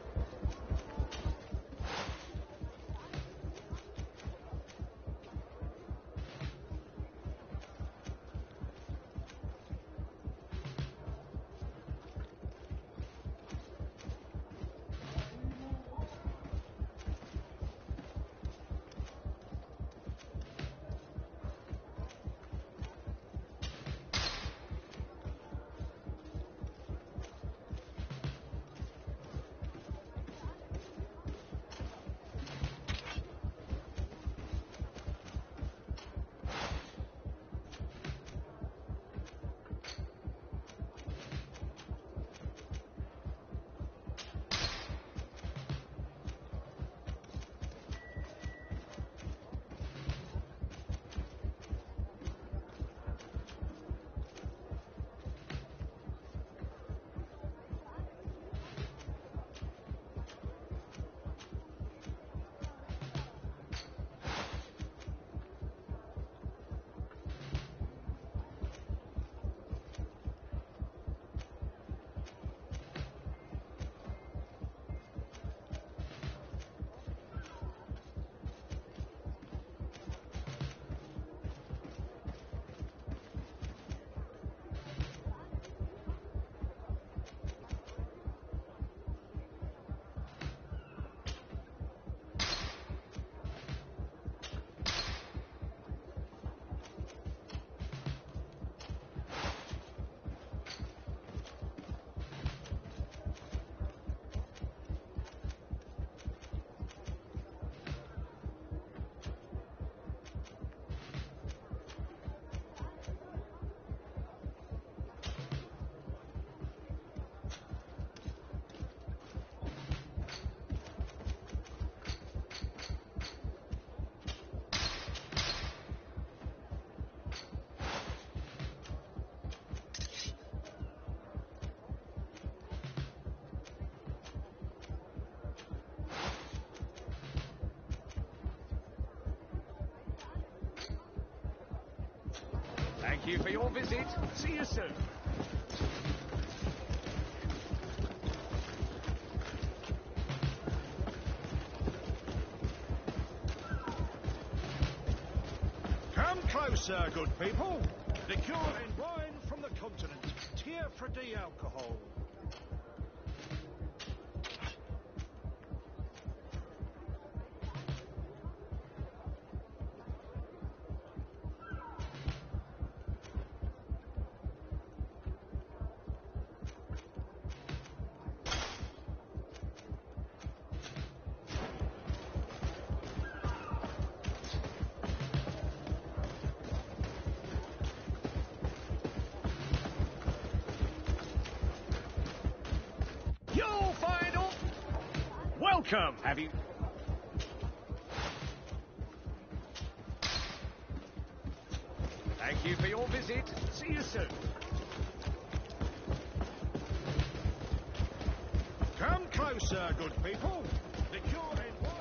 Thank you for your visit. See you soon. Come closer, good people. Liqueur and wine from the continent. Tier for the alcohol. You'll find all... Welcome. Have you... Thank you for your visit. See you soon. Come closer, good people. Liqueur and wine.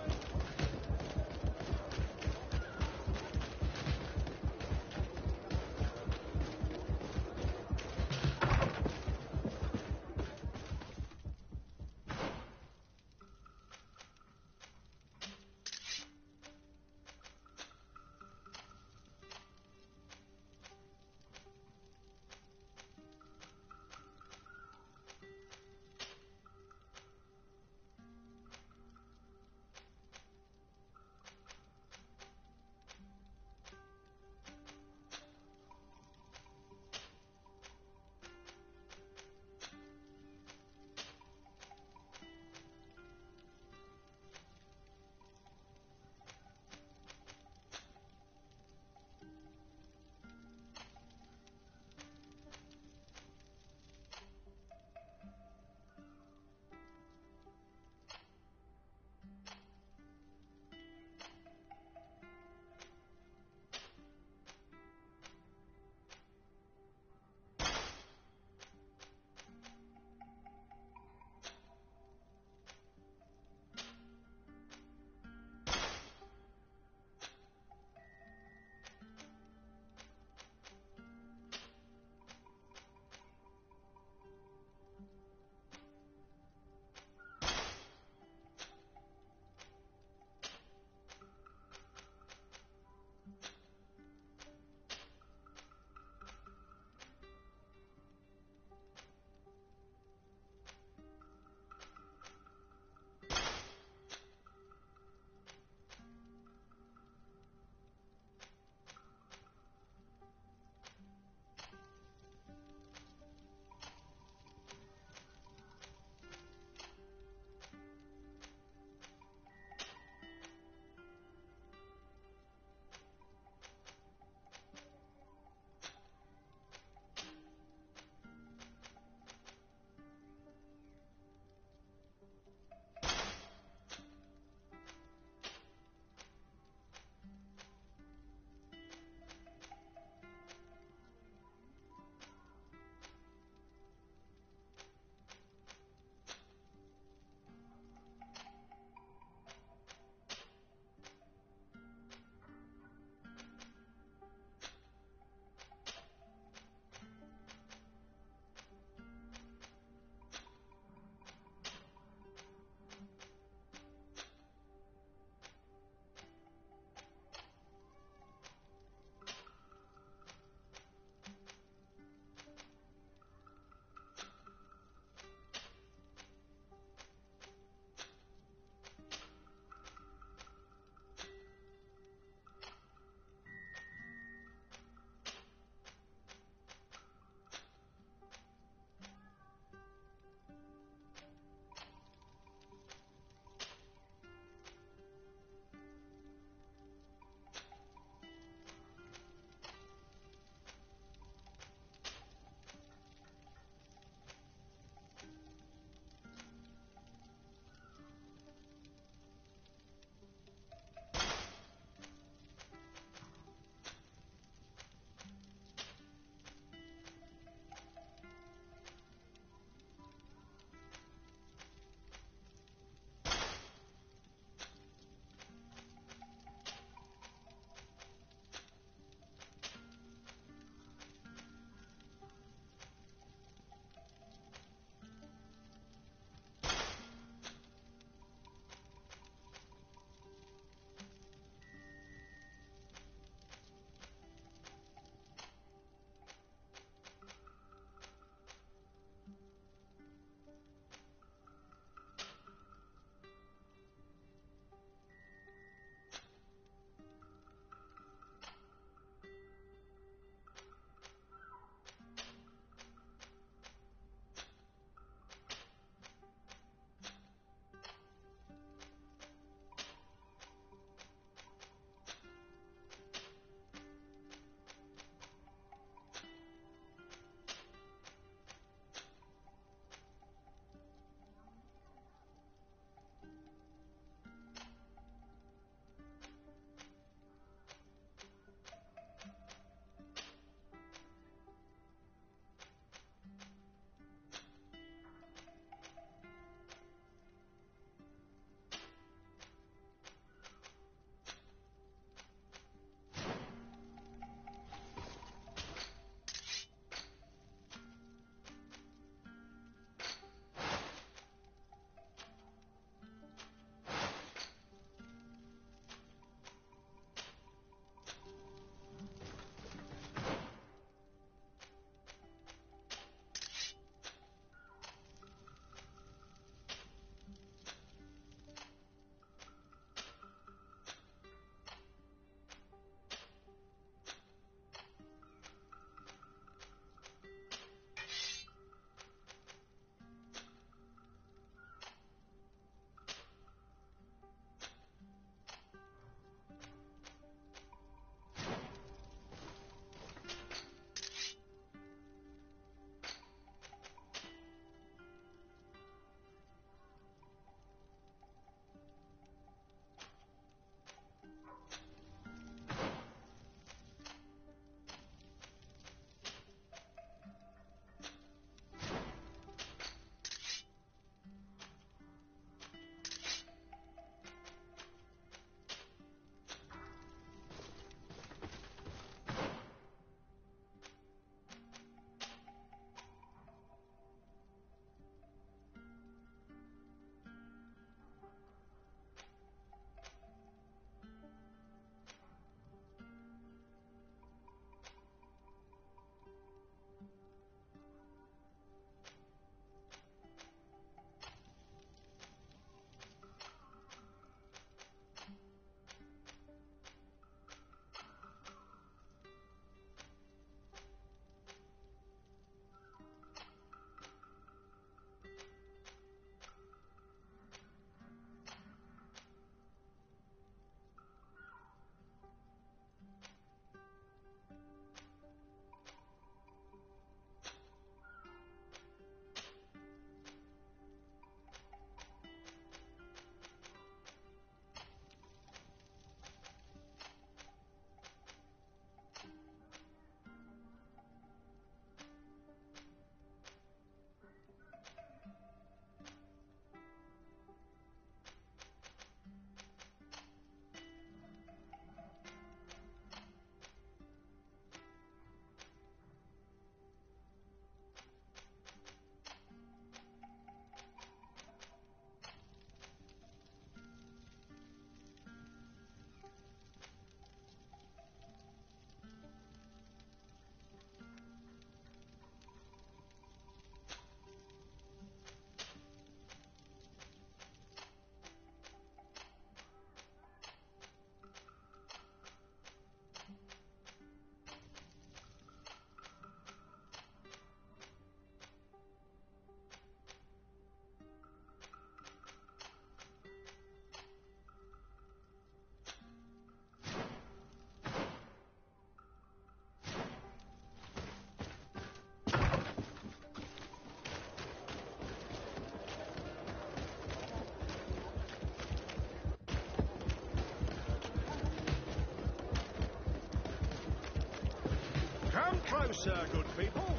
closer, good people.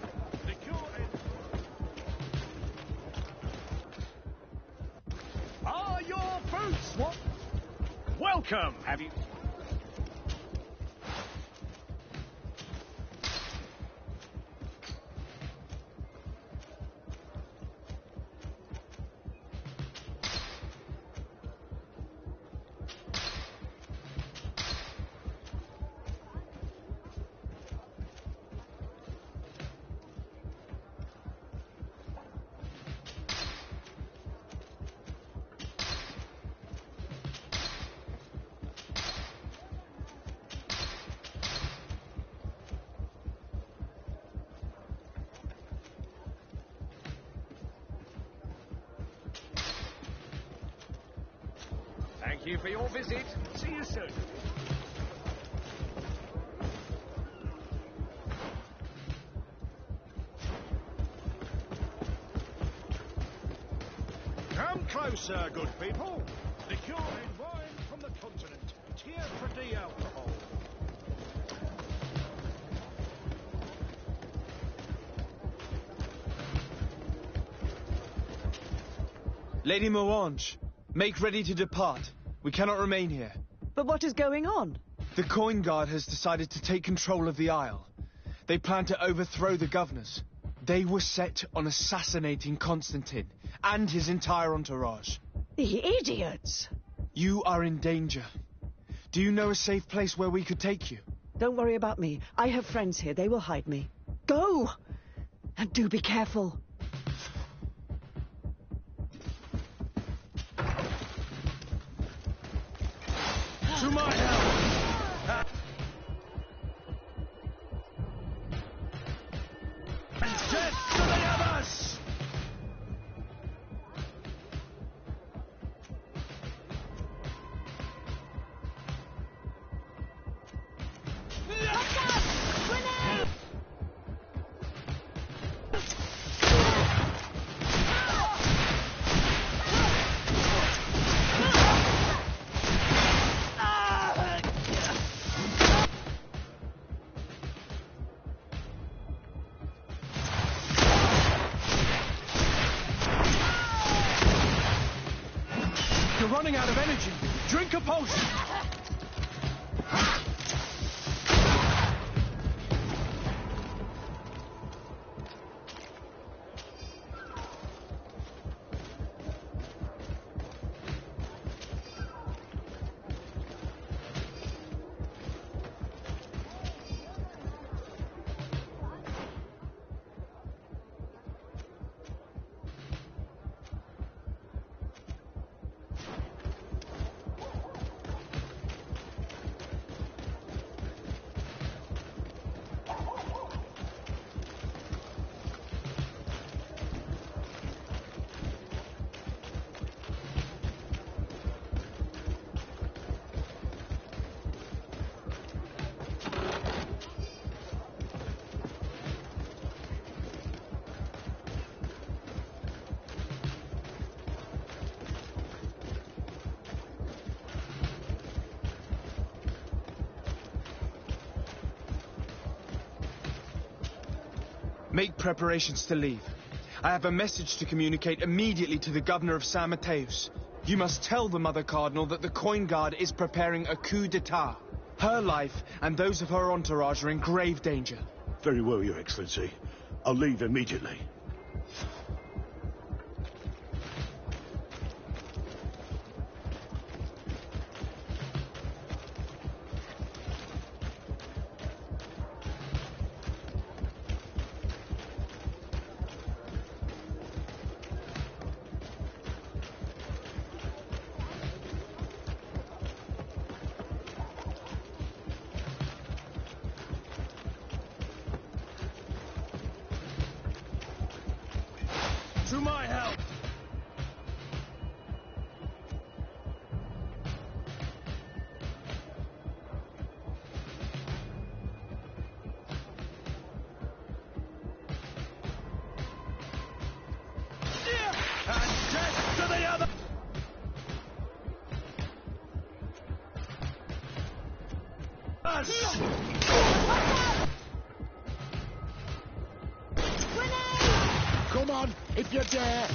The cure Are your boots what? Welcome. Have you... Thank you for your visit. See you soon. Come closer, good people. Liqueur and wine from the continent. Tier for de-alcohol. Lady Morange, make ready to depart. We cannot remain here. But what is going on? The Coin Guard has decided to take control of the Isle. They plan to overthrow the governors. They were set on assassinating Constantine and his entire entourage. The idiots! You are in danger. Do you know a safe place where we could take you? Don't worry about me. I have friends here. They will hide me. Go! And do be careful. To my help! And death to the others! You're running out of energy. Drink a potion. Make preparations to leave. I have a message to communicate immediately to the governor of San Mateus. You must tell the Mother Cardinal that the Coin Guard is preparing a coup d'etat. Her life and those of her entourage are in grave danger. Very well, Your Excellency. I'll leave immediately. To my help! And death to the other! Us! dare!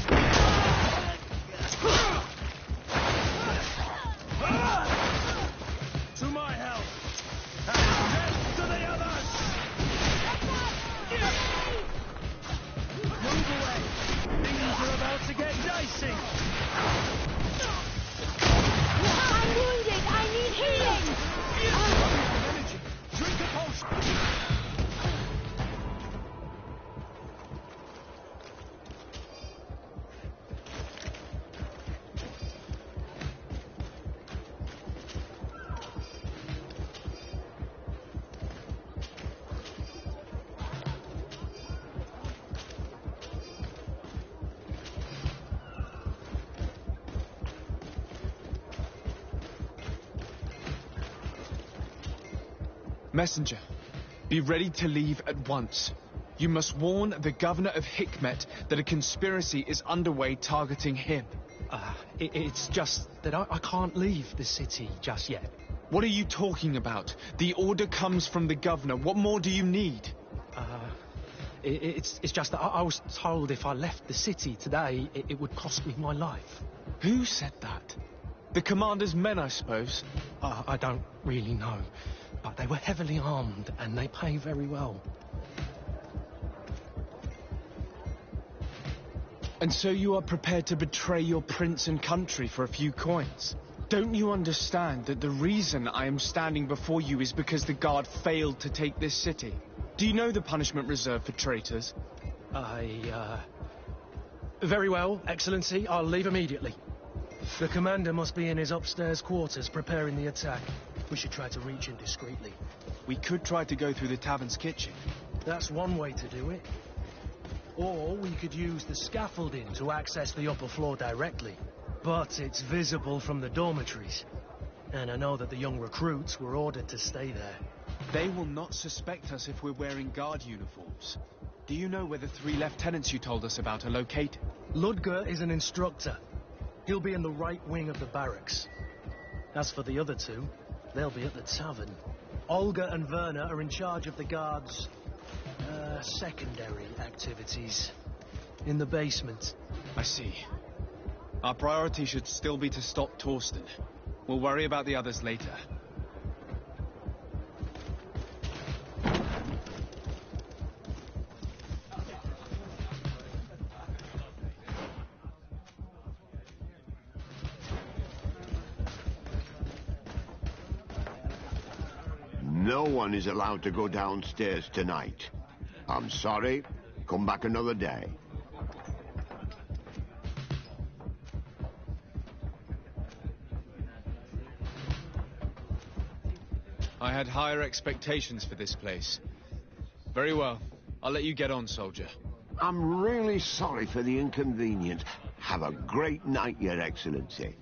To my help! And death to the others! Move away! Things are about to get dicey! I'm wounded! I need healing! Energy! Drink a potion! Messenger, be ready to leave at once. You must warn the governor of Hikmet that a conspiracy is underway targeting him. It's just that I can't leave the city just yet. What are you talking about? The order comes from the governor. What more do you need? It's just that I was told if I left the city today, it would cost me my life. Who said that? The commander's men, I suppose? I don't really know, but they were heavily armed and they pay very well. And so you are prepared to betray your prince and country for a few coins? Don't you understand that the reason I am standing before you is because the guard failed to take this city? Do you know the punishment reserved for traitors? Very well, Excellency. I'll leave immediately. The commander must be in his upstairs quarters preparing the attack. We should try to reach him discreetly. We could try to go through the tavern's kitchen. That's one way to do it. Or we could use the scaffolding to access the upper floor directly. But it's visible from the dormitories. And I know that the young recruits were ordered to stay there. They will not suspect us if we're wearing guard uniforms. Do you know where the 3 lieutenants you told us about are located? Ludger is an instructor. He'll be in the right wing of the barracks. As for the other 2, they'll be at the tavern. Olga and Werner are in charge of the guards' secondary activities. In the basement. I see. Our priority should still be to stop Torsten. We'll worry about the others later. No one is allowed to go downstairs tonight. I'm sorry. Come back another day. I had higher expectations for this place. Very well. I'll let you get on, soldier. I'm really sorry for the inconvenience. Have a great night, Your Excellency.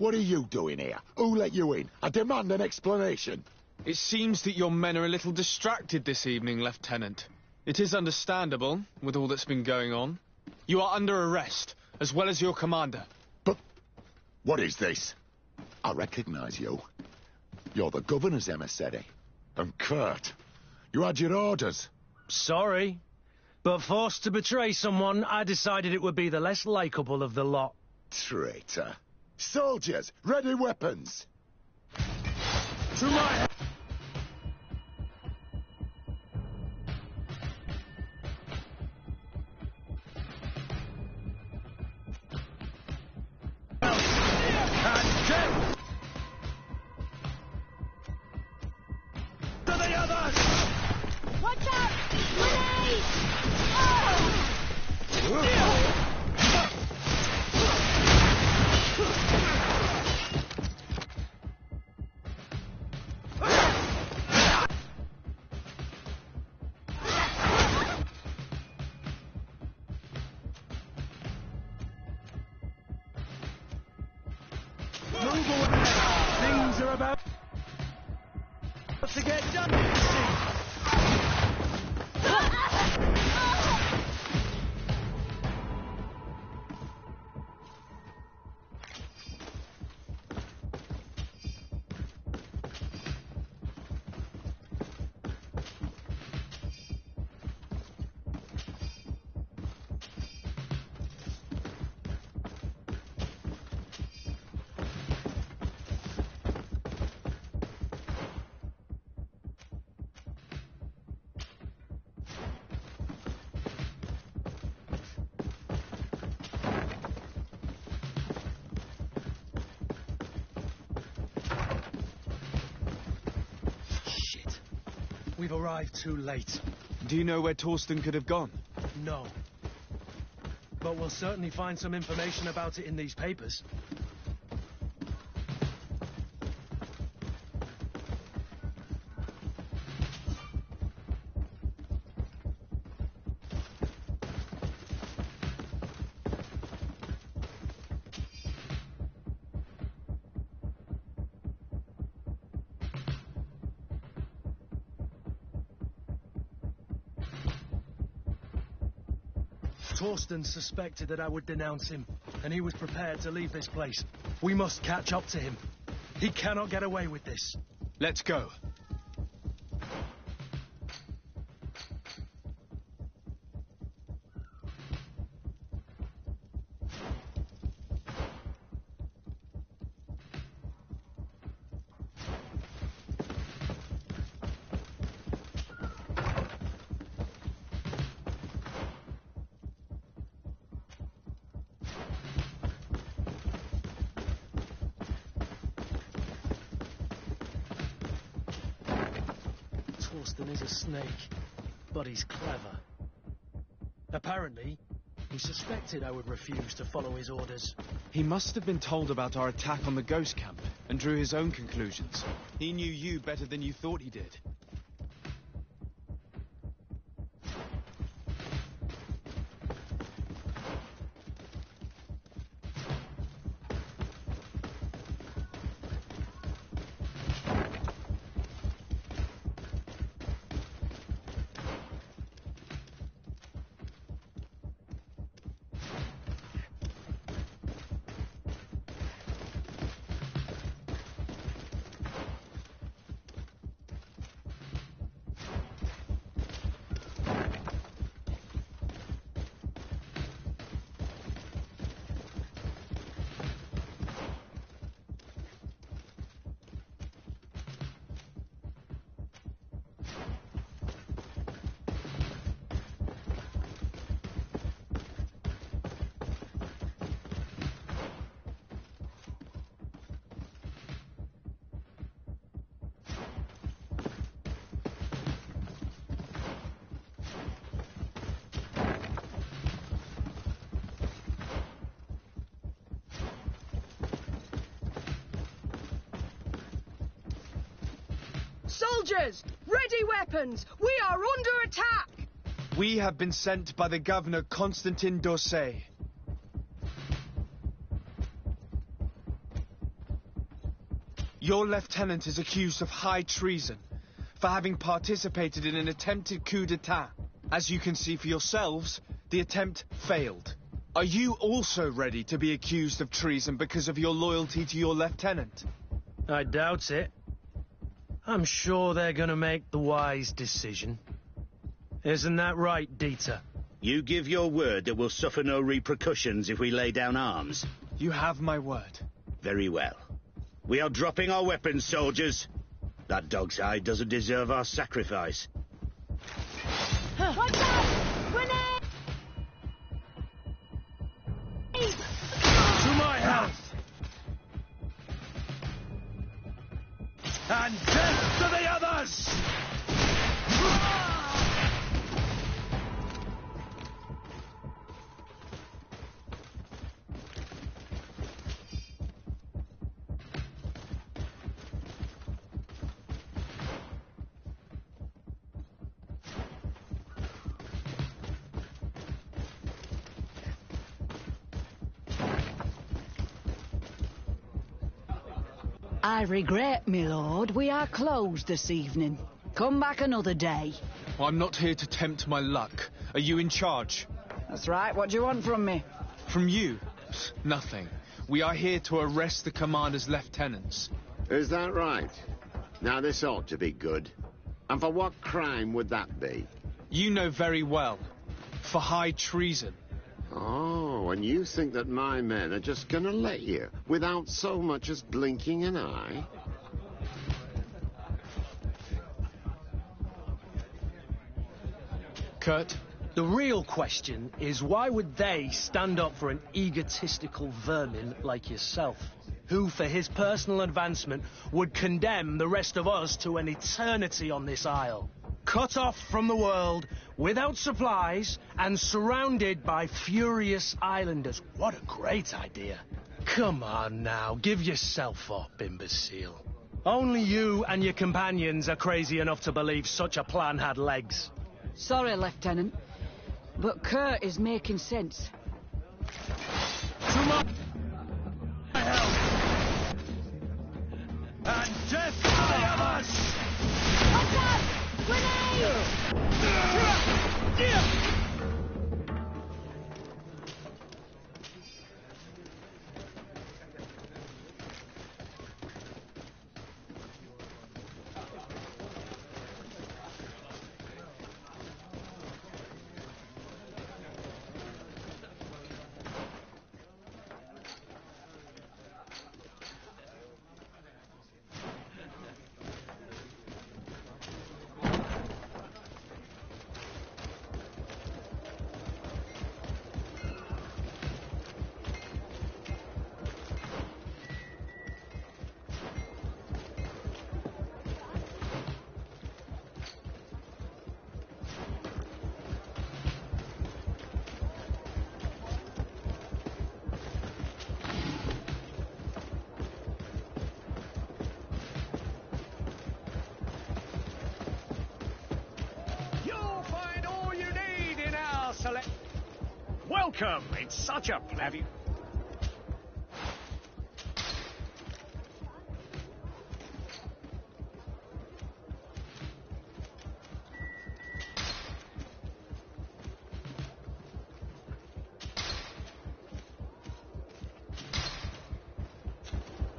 What are you doing here? Who let you in? I demand an explanation. It seems that your men are a little distracted this evening, Lieutenant. It is understandable, with all that's been going on. You are under arrest, as well as your commander. But what is this? I recognize you. You're the governor's emissary. And Kurt, you had your orders. Sorry, but forced to betray someone, I decided it would be the less likable of the lot. Traitor. Soldiers, ready weapons. To my... Watch out! Grenade! Things are about to get done. We've arrived too late. Do you know where Torsten could have gone? No. But we'll certainly find some information about it in these papers. Torsten suspected that I would denounce him, and he was prepared to leave this place. We must catch up to him. He cannot get away with this. Let's go. Torsten is a snake, but he's clever. Apparently, he suspected I would refuse to follow his orders. He must have been told about our attack on the ghost camp and drew his own conclusions. He knew you better than you thought he did. Soldiers, ready weapons! We are under attack! We have been sent by the governor, Constantin d'Orsay. Your lieutenant is accused of high treason for having participated in an attempted coup d'etat. As you can see for yourselves, the attempt failed. Are you also ready to be accused of treason because of your loyalty to your lieutenant? I doubt it. I'm sure they're gonna make the wise decision. Isn't that right, Dieter? You give your word that we'll suffer no repercussions if we lay down arms? You have my word. Very well. We are dropping our weapons, soldiers. That dog's hide doesn't deserve our sacrifice. Watch out! Grenade! To my health! And death to the others! I regret, my lord, we are closed this evening. Come back another day. I'm not here to tempt my luck. Are you in charge? That's right. What do you want from me? From you? Nothing. We are here to arrest the commander's lieutenants. Is that right? Now this ought to be good. And for what crime would that be? You know very well. For high treason. Oh, and you think that my men are just gonna let you, without so much as blinking an eye? Kurt? The real question is why would they stand up for an egotistical vermin like yourself, who, for his personal advancement, would condemn the rest of us to an eternity on this isle? Cut off from the world, without supplies, and surrounded by furious islanders. What a great idea. Come on now, give yourself up, imbecile. Only you and your companions are crazy enough to believe such a plan had legs. Sorry, Lieutenant, but Kurt is making sense. To my health! And death to the others! Watch out! Grenade! Welcome! It's such a pleasure.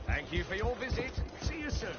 Thank you for your visit. See you soon.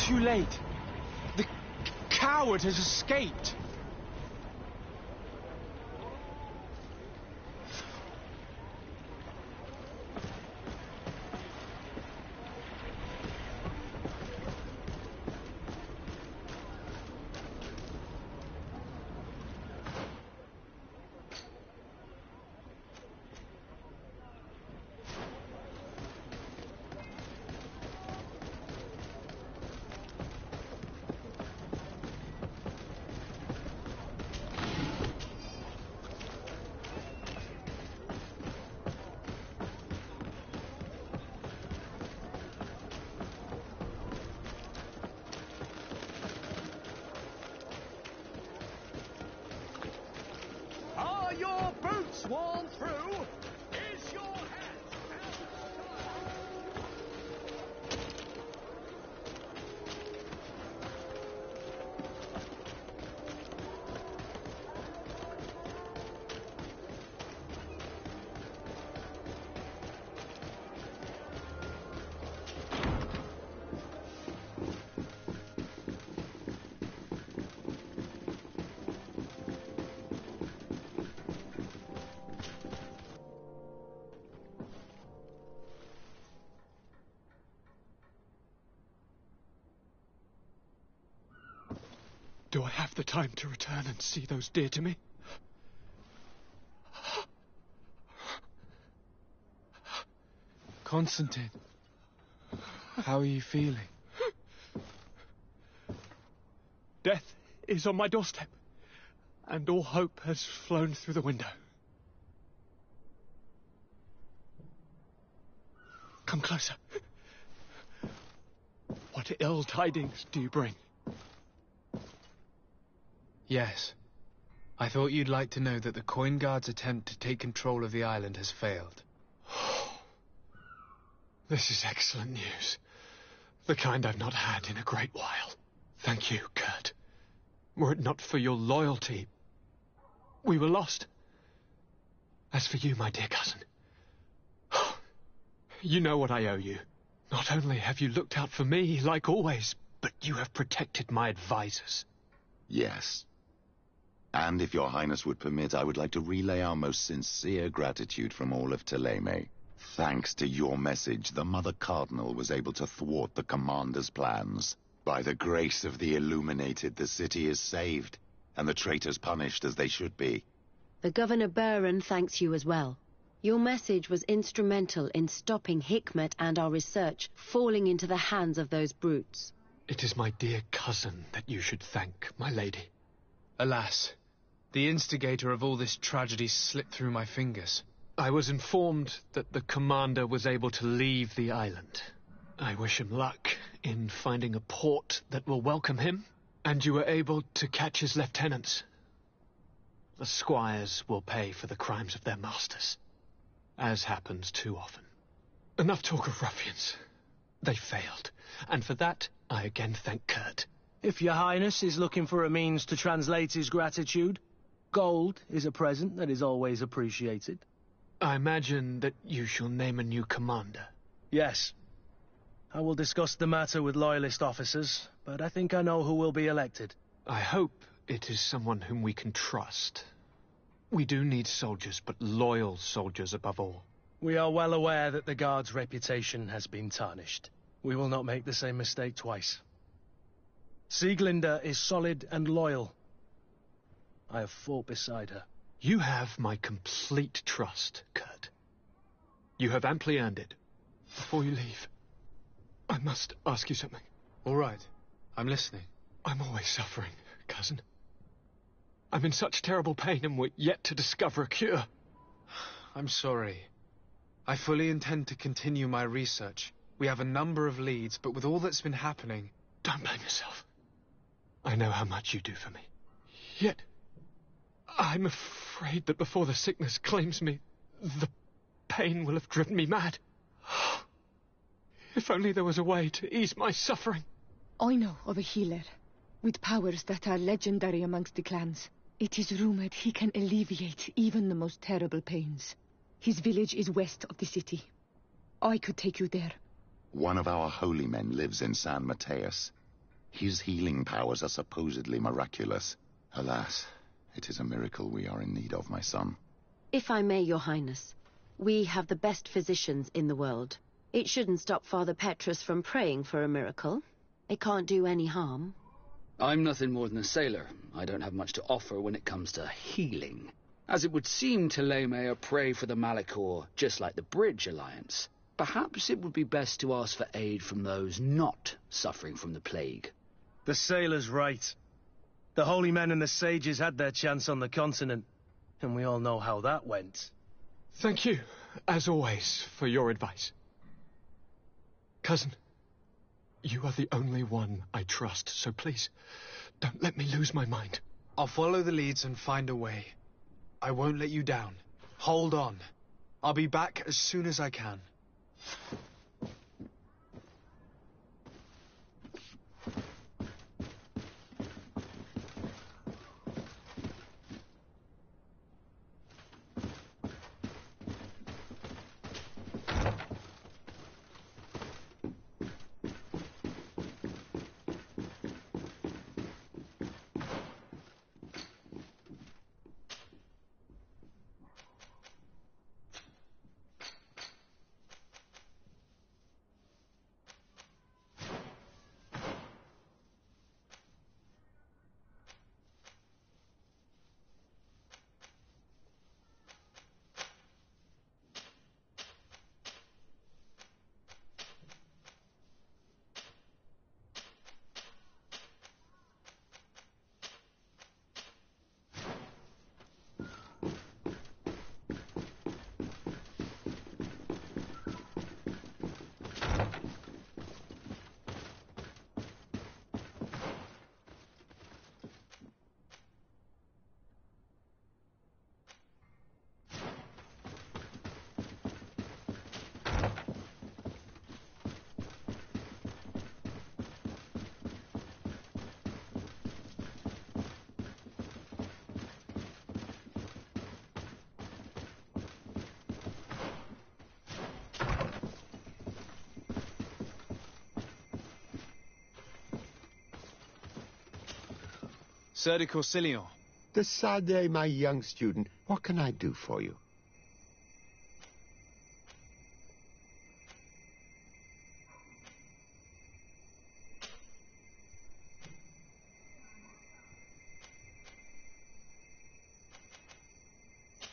too late. The coward has escaped. Are your boots worn through? Is your hat Do I have the time to return and see those dear to me? Constantine, how are you feeling? Death is on my doorstep, and all hope has flown through the window. Come closer. What ill tidings do you bring? Yes. I thought you'd like to know that the Coin Guard's attempt to take control of the island has failed. This is excellent news. The kind I've not had in a great while. Thank you, Kurt. Were it not for your loyalty, we were lost. As for you, my dear cousin, you know what I owe you. Not only have you looked out for me, like always, but you have protected my advisors. Yes. And if your highness would permit, I would like to relay our most sincere gratitude from all of Thélème. Thanks to your message, the Mother Cardinal was able to thwart the commander's plans. By the grace of the Illuminated, the city is saved, and the traitors punished as they should be. The Governor Buren thanks you as well. Your message was instrumental in stopping Hikmet and our research falling into the hands of those brutes. It is my dear cousin that you should thank, my lady. Alas, the instigator of all this tragedy slipped through my fingers. I was informed that the commander was able to leave the island. I wish him luck in finding a port that will welcome him, and you were able to catch his lieutenants. The squires will pay for the crimes of their masters, as happens too often. Enough talk of ruffians. They failed, and for that I again thank Kurt. If your highness is looking for a means to translate his gratitude, gold is a present that is always appreciated. I imagine that you shall name a new commander. Yes. I will discuss the matter with loyalist officers, but I think I know who will be elected. I hope it is someone whom we can trust. We do need soldiers, but loyal soldiers above all. We are well aware that the Guard's reputation has been tarnished. We will not make the same mistake twice. Sieglinde is solid and loyal. I have fought beside her. You have my complete trust, Kurt. You have amply earned it. Before you leave, I must ask you something. All right. I'm listening. I'm always suffering, cousin. I'm in such terrible pain and we're yet to discover a cure. I'm sorry. I fully intend to continue my research. We have a number of leads, but with all that's been happening... Don't blame yourself. I know how much you do for me. Yet, I'm afraid that before the sickness claims me, the pain will have driven me mad. If only there was a way to ease my suffering. I know of a healer, with powers that are legendary amongst the clans. It is rumored he can alleviate even the most terrible pains. His village is west of the city. I could take you there. One of our holy men lives in San Mateus. His healing powers are supposedly miraculous. Alas, it is a miracle we are in need of, my son. If I may, Your Highness, we have the best physicians in the world. It shouldn't stop Father Petrus from praying for a miracle. It can't do any harm. I'm nothing more than a sailor. I don't have much to offer when it comes to healing. As it would seem Telemea pray for the Malachor, just like the Bridge Alliance. Perhaps it would be best to ask for aid from those not suffering from the plague. The sailor's right. The holy men and the sages had their chance on the continent, and we all know how that went. Thank you, as always, for your advice. Cousin, you are the only one I trust, so please, don't let me lose my mind. I'll follow the leads and find a way. I won't let you down. Hold on. I'll be back as soon as I can. Sir de Corsilion. De Sade, my young student, what can I do for you?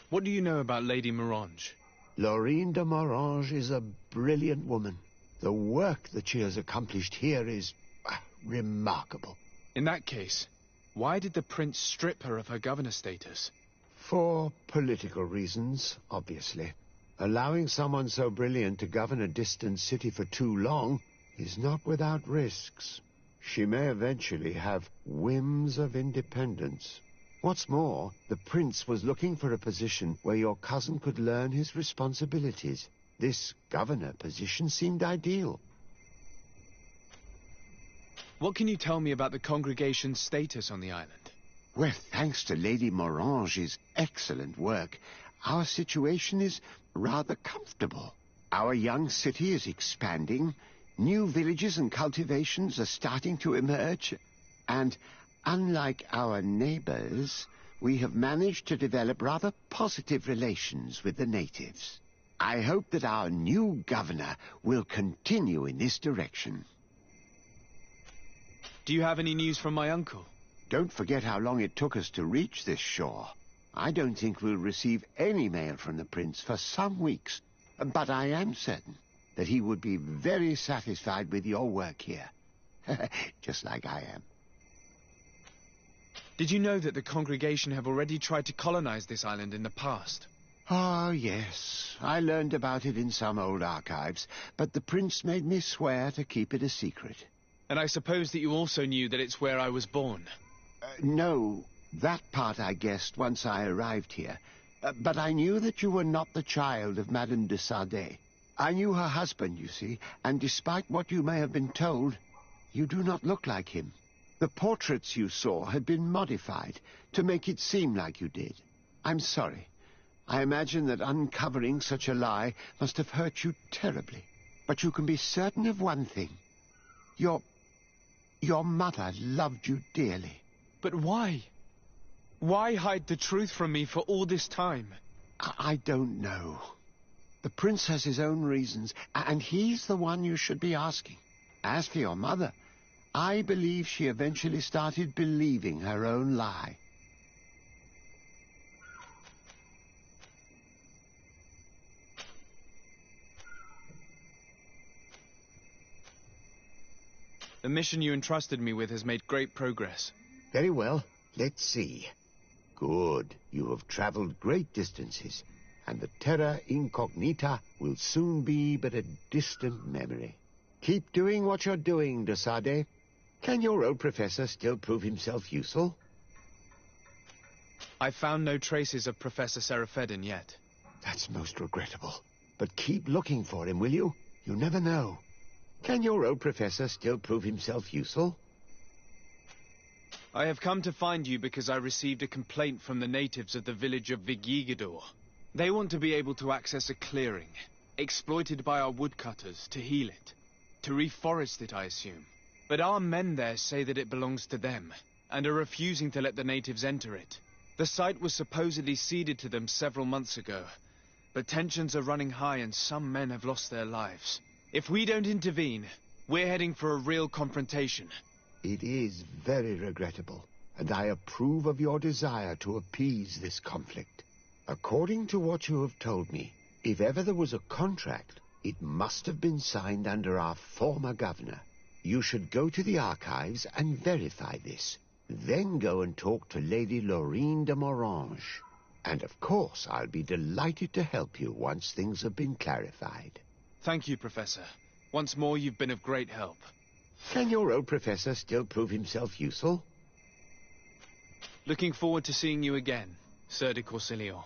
What do you know about Lady Morange? Laurine de Morange is a brilliant woman. The work that she has accomplished here is remarkable. In that case, why did the prince strip her of her governor status? For political reasons, obviously. Allowing someone so brilliant to govern a distant city for too long is not without risks. She may eventually have whims of independence. What's more, the prince was looking for a position where your cousin could learn his responsibilities. This governor position seemed ideal. What can you tell me about the congregation's status on the island? Well, thanks to Lady Morange's excellent work, our situation is rather comfortable. Our young city is expanding, new villages and cultivations are starting to emerge, and unlike our neighbors, we have managed to develop rather positive relations with the natives. I hope that our new governor will continue in this direction. Do you have any news from my uncle? Don't forget how long it took us to reach this shore. I don't think we'll receive any mail from the prince for some weeks, but I am certain that he would be very satisfied with your work here. Just like I am. Did you know that the congregation have already tried to colonize this island in the past? Oh, yes. I learned about it in some old archives, but the prince made me swear to keep it a secret. And I suppose that you also knew that it's where I was born. No, that part I guessed once I arrived here. But I knew that you were not the child of Madame de Sade. I knew her husband, you see, and despite what you may have been told, you do not look like him. The portraits you saw had been modified to make it seem like you did. I'm sorry. I imagine that uncovering such a lie must have hurt you terribly. But you can be certain of one thing. Your mother loved you dearly. But why? Why hide the truth from me for all this time? I don't know. The prince has his own reasons, and he's the one you should be asking. As for your mother, I believe she eventually started believing her own lie. The mission you entrusted me with has made great progress. Very well. Let's see. Good. You have traveled great distances, and the terra incognita will soon be but a distant memory. Keep doing what you're doing, de Sade. Can your old professor still prove himself useful? I've found no traces of Professor Seraphedin yet. That's most regrettable. But keep looking for him, will you? You never know. Can your old professor still prove himself useful? I have come to find you because I received a complaint from the natives of the village of Vigigador. They want to be able to access a clearing, exploited by our woodcutters, to heal it. To reforest it, I assume. But our men there say that it belongs to them, and are refusing to let the natives enter it. The site was supposedly ceded to them several months ago, but tensions are running high and some men have lost their lives. If we don't intervene, we're heading for a real confrontation. It is very regrettable, and I approve of your desire to appease this conflict. According to what you have told me, if ever there was a contract, it must have been signed under our former governor. You should go to the archives and verify this. Then go and talk to Lady Laurine de Morange. And of course, I'll be delighted to help you once things have been clarified. Thank you, Professor. Once more, you've been of great help. Can your old professor still prove himself useful? Looking forward to seeing you again, Sir de Corsilion.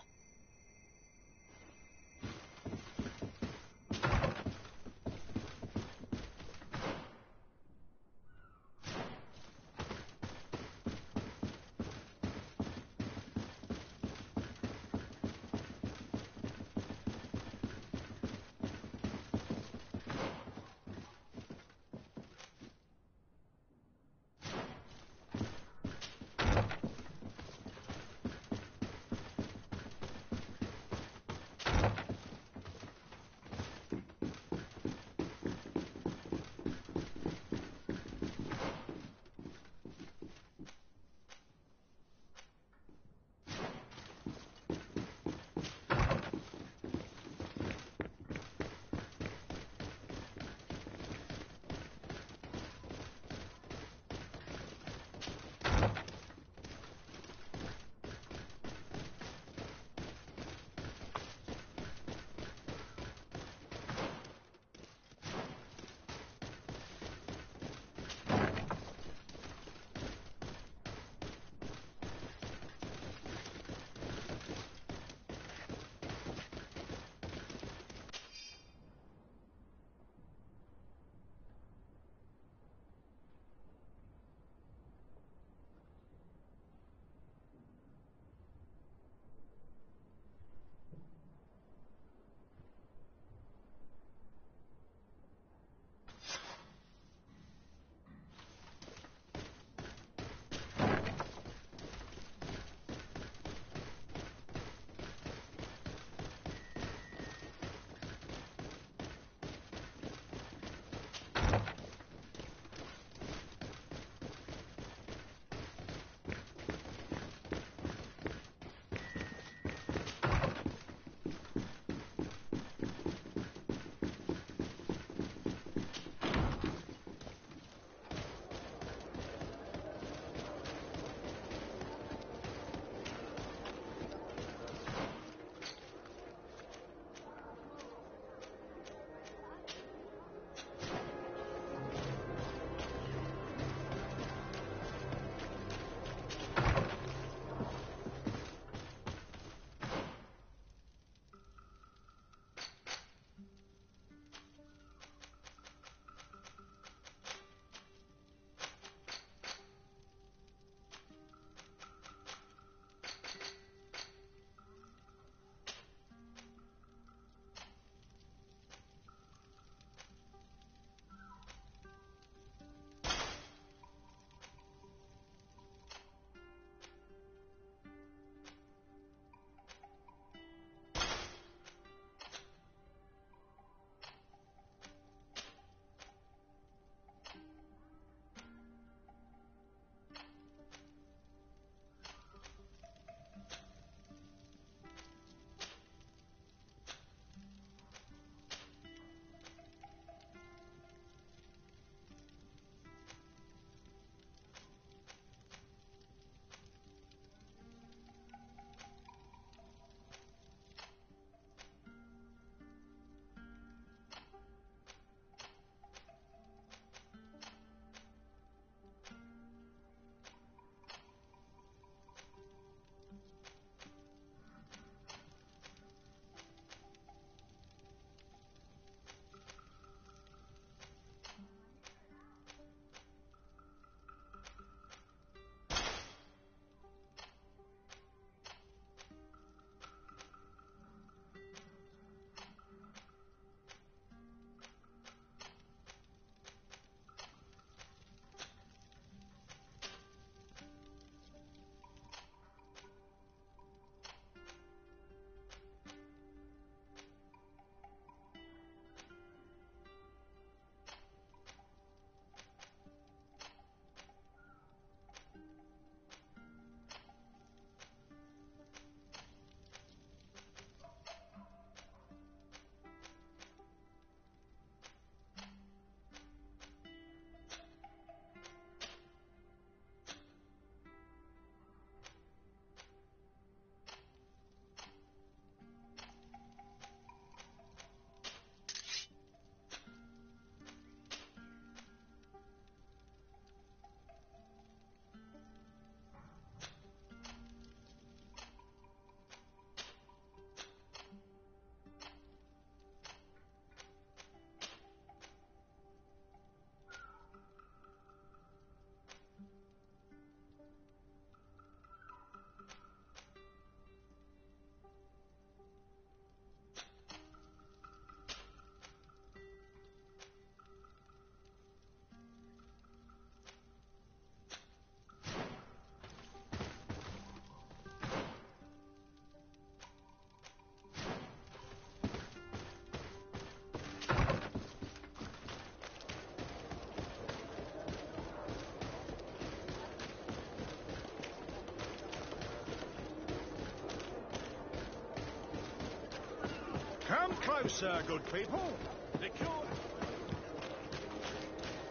Come closer, good people. The cure...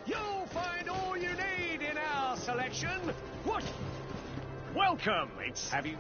You'll find all you need in our selection. What? Welcome. Have you...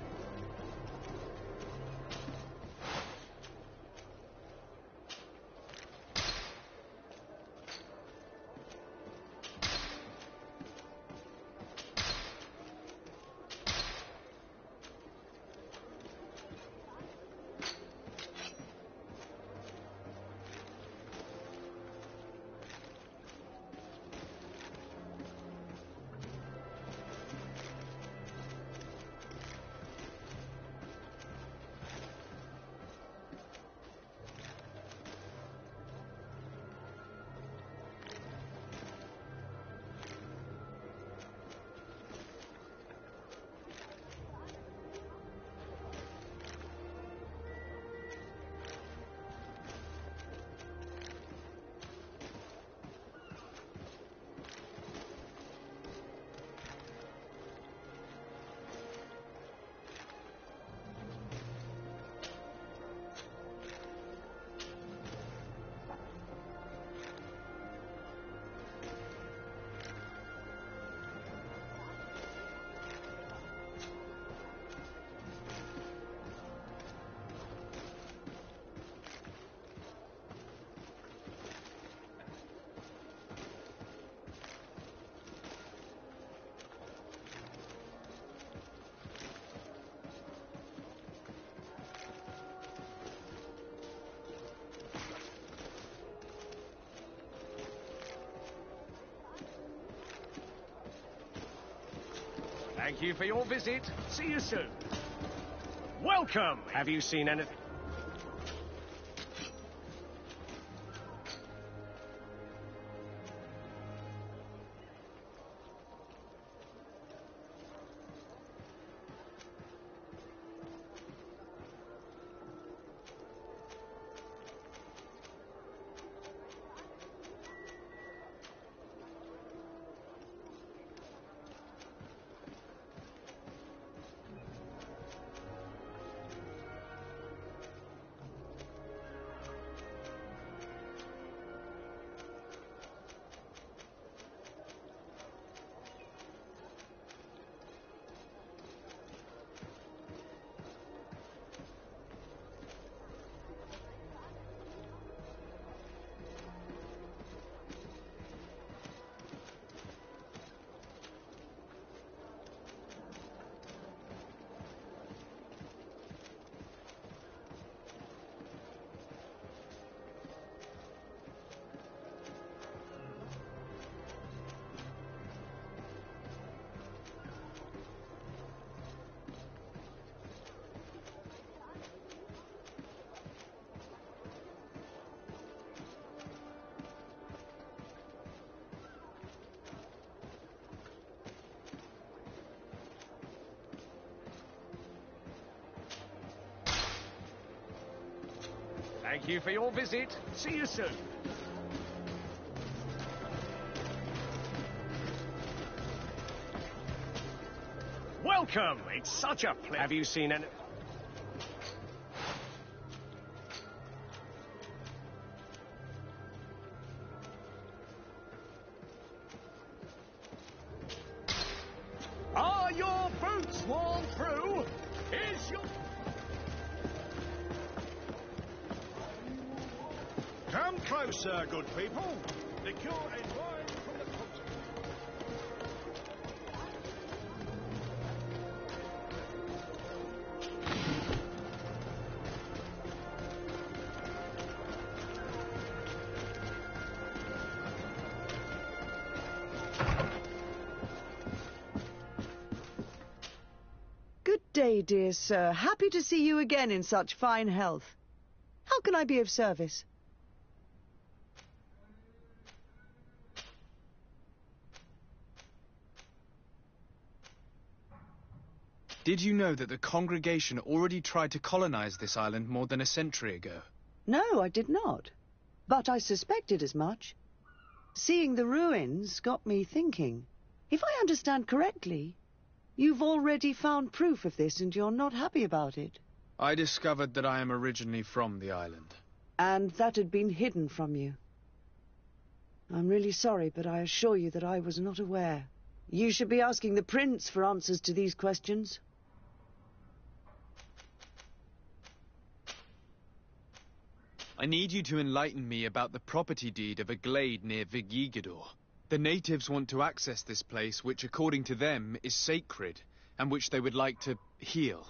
Thank you for your visit. See you soon. Welcome. Have you seen anything? Thank you for your visit. See you soon. Welcome. It's such a pleasure. Have you seen any... Are your boots worn through? Is your... Come closer, good people. The cure is wine from the continent. Good day, dear sir. Happy to see you again in such fine health. How can I be of service? Did you know that the congregation already tried to colonize this island more than a century ago? No, I did not. But I suspected as much. Seeing the ruins got me thinking. If I understand correctly, you've already found proof of this and you're not happy about it. I discovered that I am originally from the island. and that had been hidden from you. I'm really sorry, but I assure you that I was not aware. You should be asking the Prince for answers to these questions. I need you to enlighten me about the property deed of a glade near Vigigador. The natives want to access this place, which according to them is sacred, and which they would like to heal.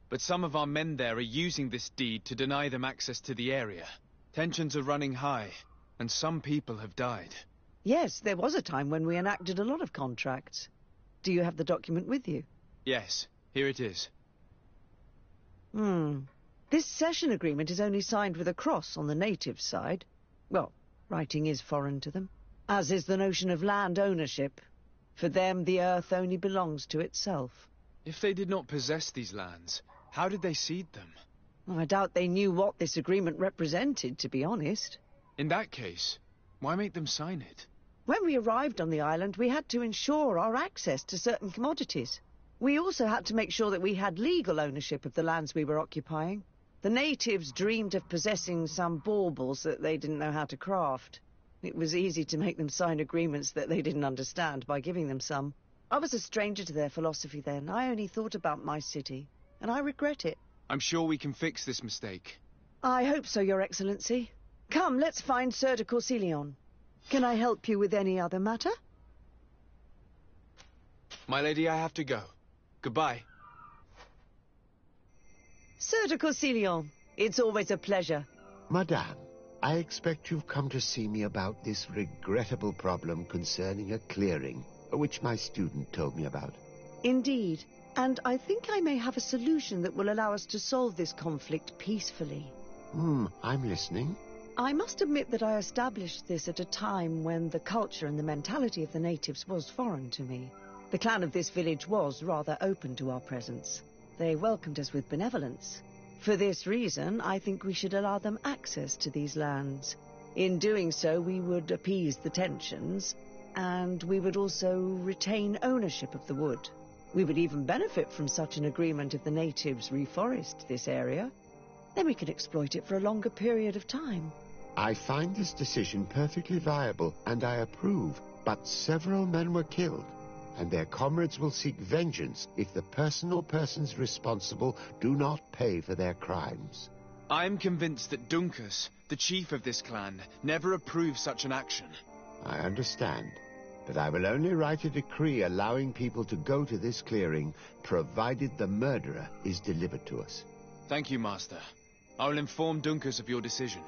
But some of our men there are using this deed to deny them access to the area. Tensions are running high, and some people have died. Yes, there was a time when we enacted a lot of contracts. Do you have the document with you? Yes, here it is. This cession agreement is only signed with a cross on the native side. Well, writing is foreign to them, as is the notion of land ownership. For them, the earth only belongs to itself. If they did not possess these lands, how did they cede them? I doubt they knew what this agreement represented, to be honest. In that case, why make them sign it? When we arrived on the island, we had to ensure our access to certain commodities. We also had to make sure that we had legal ownership of the lands we were occupying. The natives dreamed of possessing some baubles that they didn't know how to craft. It was easy to make them sign agreements that they didn't understand by giving them some. I was a stranger to their philosophy then. I only thought about my city, and I regret it. I'm sure we can fix this mistake. I hope so, Your Excellency. Come, let's find Sir de Corsilion. Can I help you with any other matter? My lady, I have to go. Goodbye. Sir de Corsilion, it's always a pleasure. Madame, I expect you've come to see me about this regrettable problem concerning a clearing, which my student told me about. Indeed, and I think I may have a solution that will allow us to solve this conflict peacefully. I'm listening. I must admit that I established this at a time when the culture and the mentality of the natives was foreign to me. The clan of this village was rather open to our presence. They welcomed us with benevolence. For this reason, I think we should allow them access to these lands. In doing so, we would appease the tensions, and we would also retain ownership of the wood. We would even benefit from such an agreement if the natives reforest this area. Then we could exploit it for a longer period of time. I find this decision perfectly viable, and I approve, but several men were killed, and their comrades will seek vengeance if the person or persons responsible do not pay for their crimes. I am convinced that Dunkus, the chief of this clan, never approved such an action. I understand, but I will only write a decree allowing people to go to this clearing, provided the murderer is delivered to us. Thank you, Master. I will inform Dunkus of your decision.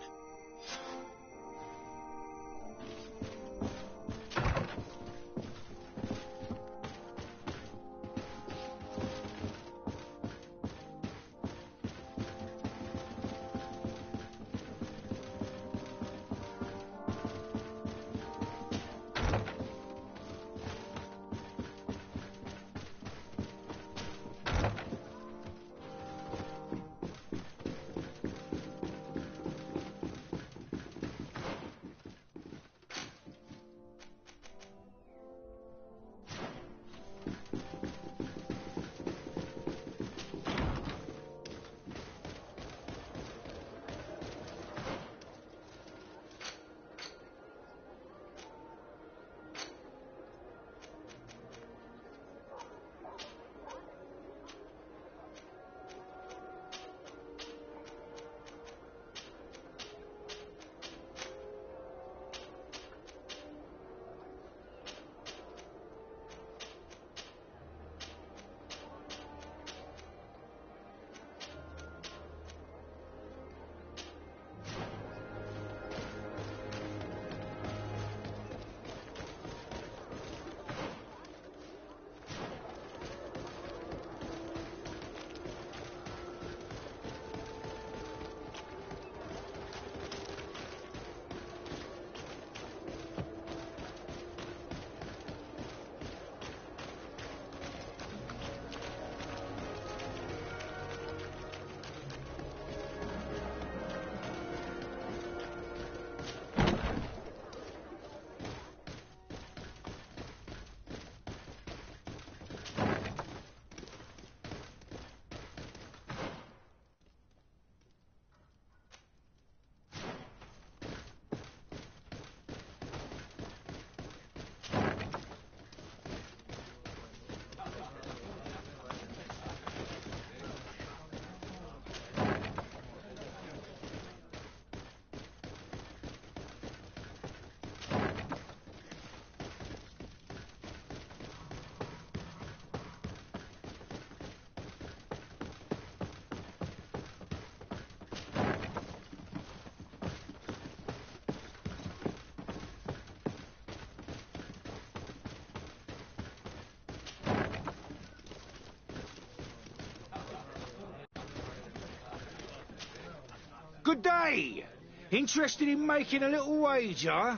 Good day. Interested in making a little wager?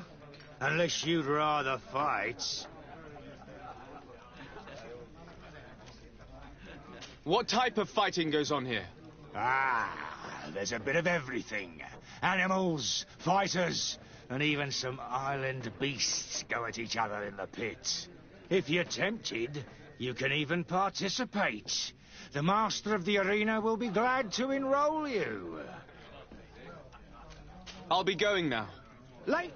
Unless you'd rather fight. What type of fighting goes on here? There's a bit of everything. Animals, fighters, and even some island beasts go at each other in the pit. If you're tempted, you can even participate. The master of the arena will be glad to enroll you. I'll be going now. Late.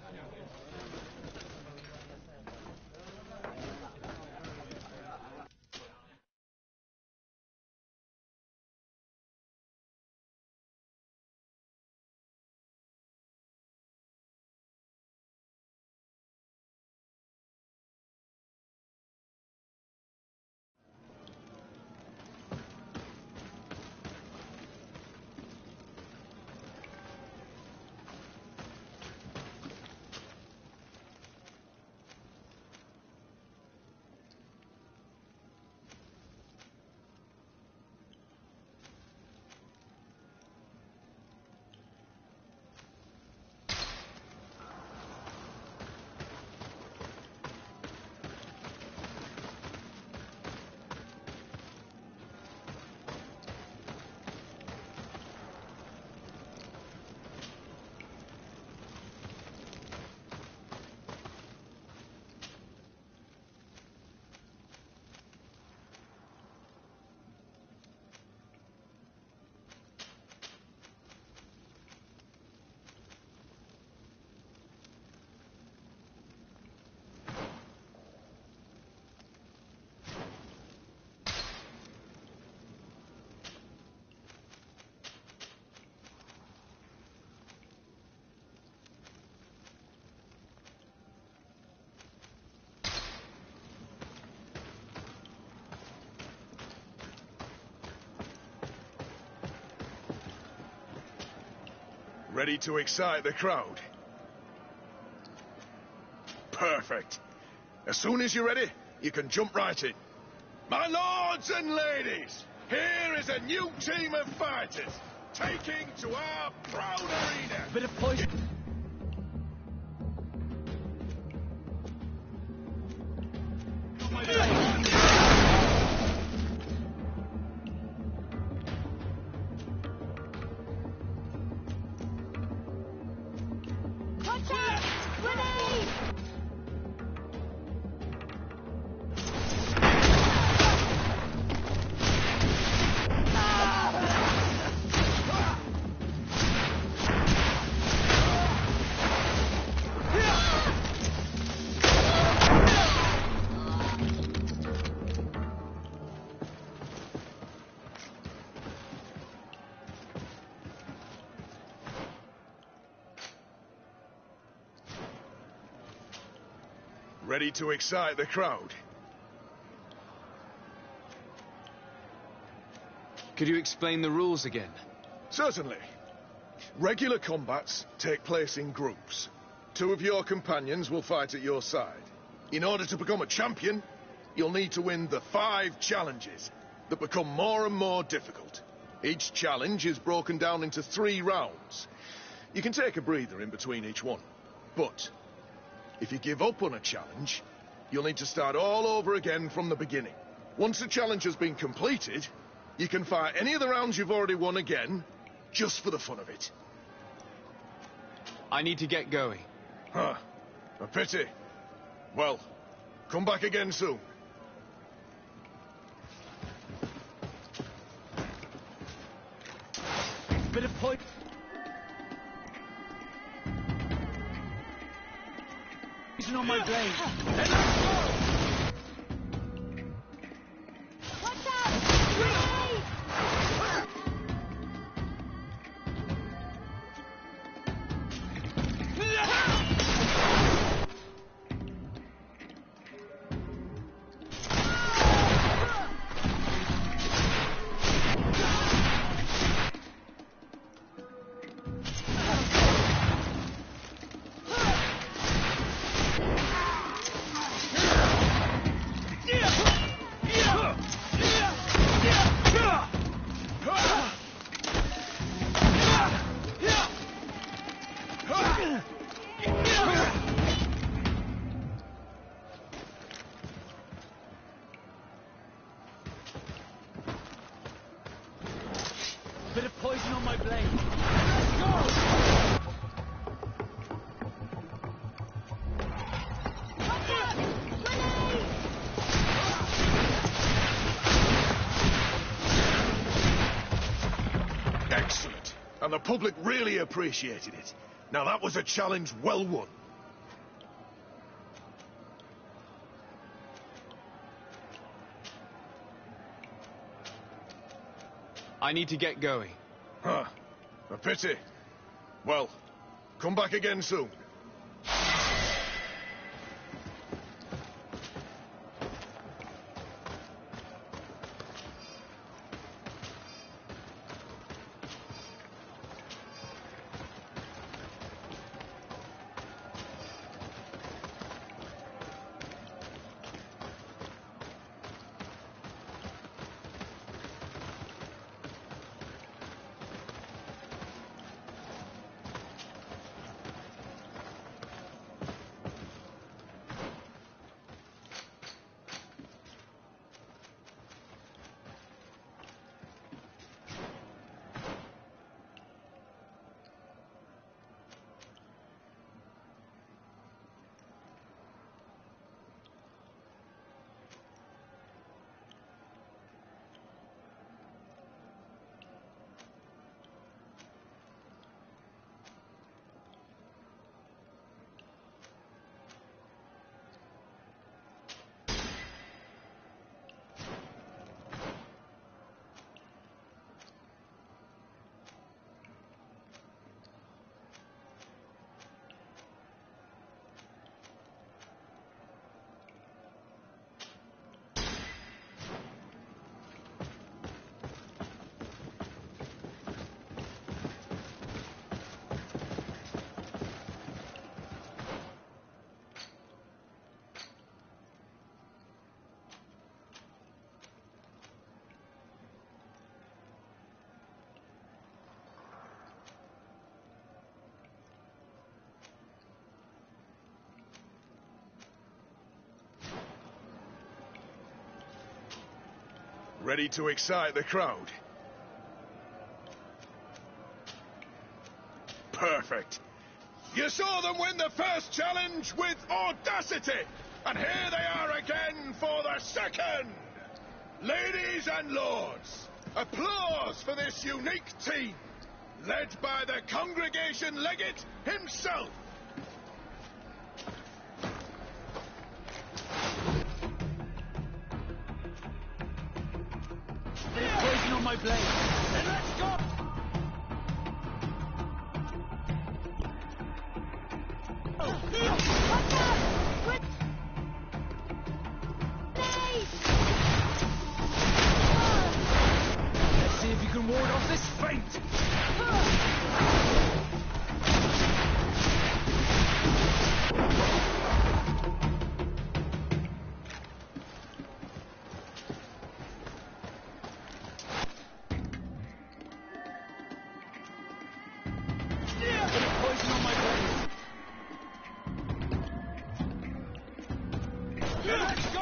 Ready to excite the crowd? Perfect. As soon as you're ready, you can jump right in. My lords and ladies, here is a new team of fighters, taking to our proud arena. Bit of poison. Ready to excite the crowd? Could you explain the rules again? Certainly. Regular combats take place in groups. 2 of your companions will fight at your side. In order to become a champion, you'll need to win the 5 challenges that become more and more difficult. Each challenge is broken down into 3 rounds. You can take a breather in between each one. But if you give up on a challenge, you'll need to start all over again from the beginning. Once the challenge has been completed, you can fight any of the rounds you've already won again, just for the fun of it. I need to get going. Huh. A pity. Well, come back again soon. Bit of point. On my blade. Watch out! Grenade! Bit of poison on my blade. Let's go! Excellent. And the public really appreciated it. Now that was a challenge well won. I need to get going. Huh. A pity. Well, come back again soon. Ready to excite the crowd? Perfect. You saw them win the first challenge with audacity, and here they are again for the second. Ladies and lords, applause for this unique team, led by the congregation legate himself. Poison on my blade. Then let's go! Let's see if you can ward off this feint. Poison on my blade. Let's go!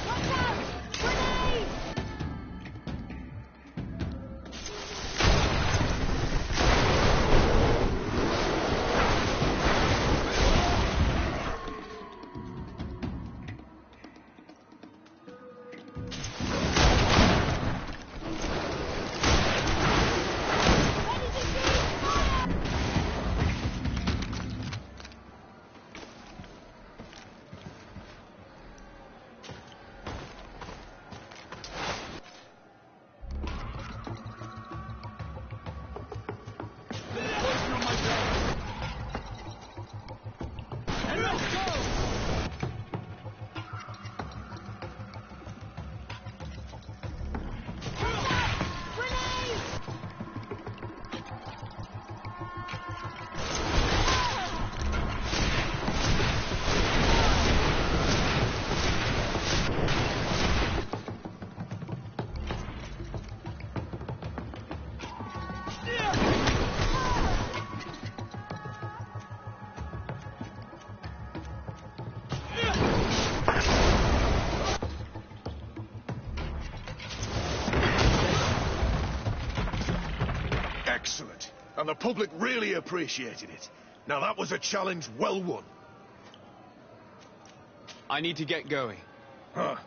Watch out! Grenade! Excellent. And the public really appreciated it. Now that was a challenge well won. I need to get going. Huh.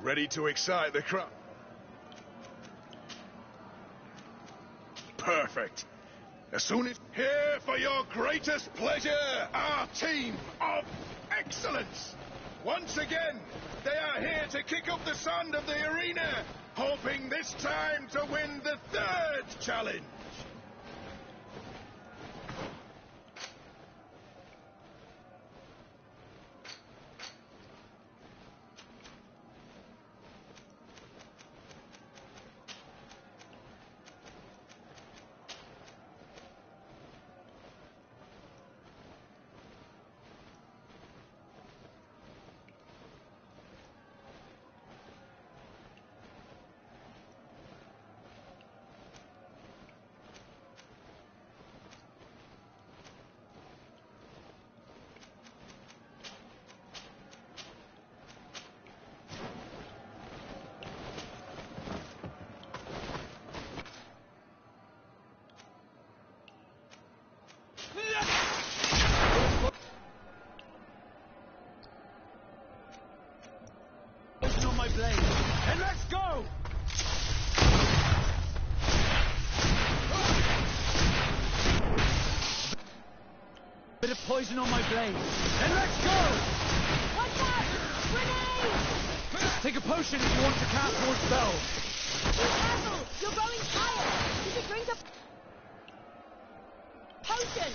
Ready to excite the crowd? Perfect. As soon as... Here for your greatest pleasure, our team of excellence! Once again, they are here to kick up the sand of the arena, hoping this time to win the third challenge. And let's go! Bit of poison on my blade. And let's go! Watch out! Grenade! Take a potion if you want to cast more spells. Be careful! You're growing tired! Did you drink a potion?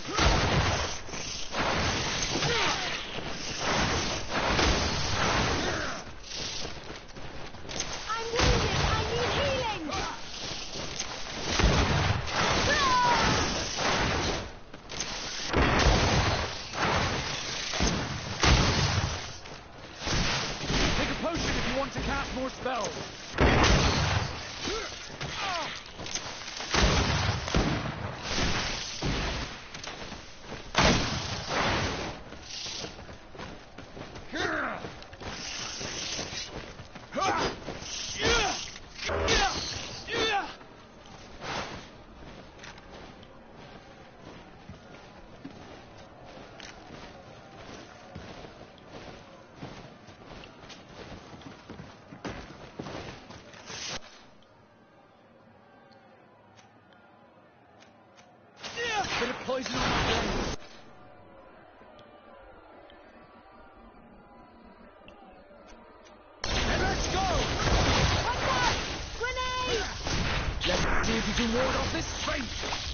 To cast more spells. Bit of poison on my blade. And let's go! What's that? Grenade! Let's see if you can ward off this strength.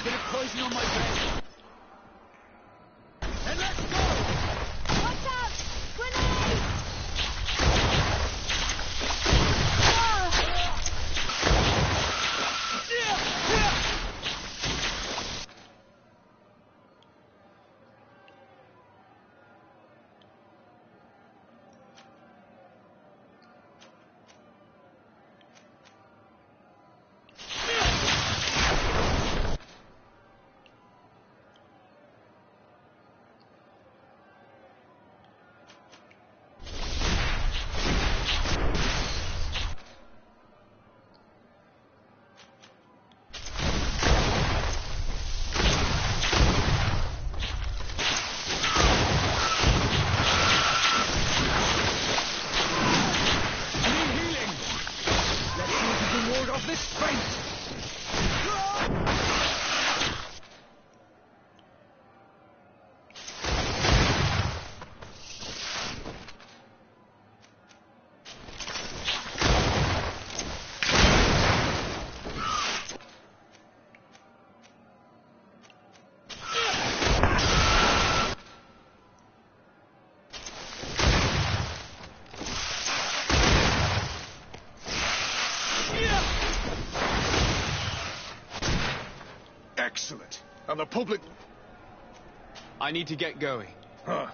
Bit of poison on my blade. And let's go! Watch out! Grenade! Excellent. And the public... I need to get going. Huh.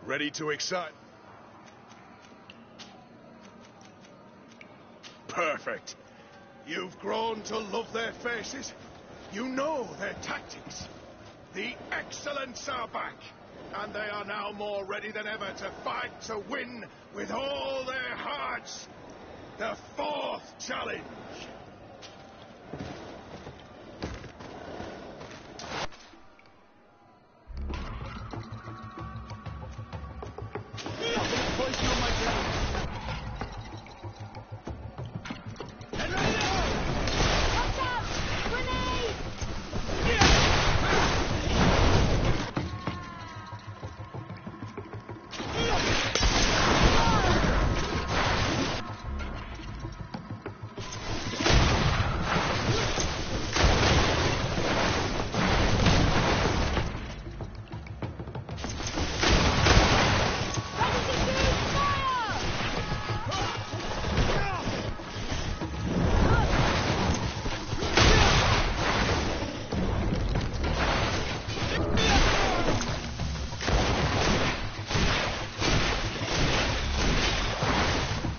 Ready to excite? Perfect. You've grown to love their faces. You know their tactics. The excellents are back, and they are now more ready than ever to fight to win with all their hearts. The fourth challenge.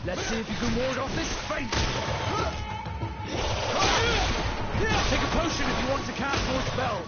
Let's see if you can ward off this fate! Take a potion if you want to cast more spells!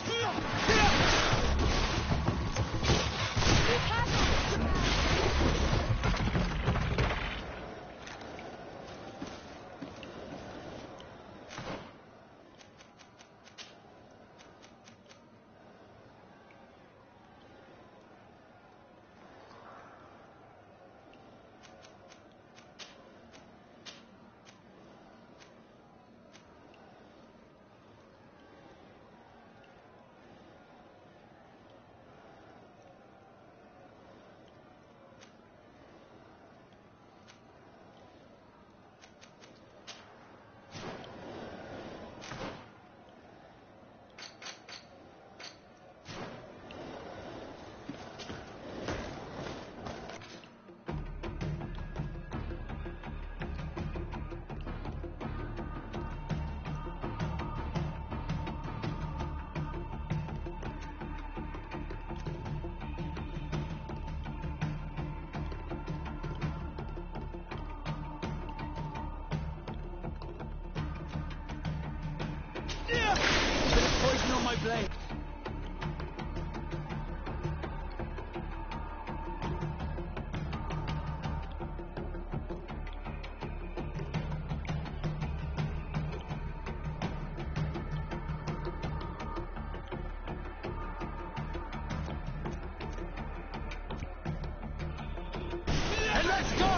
Poison on my blade. And let's go!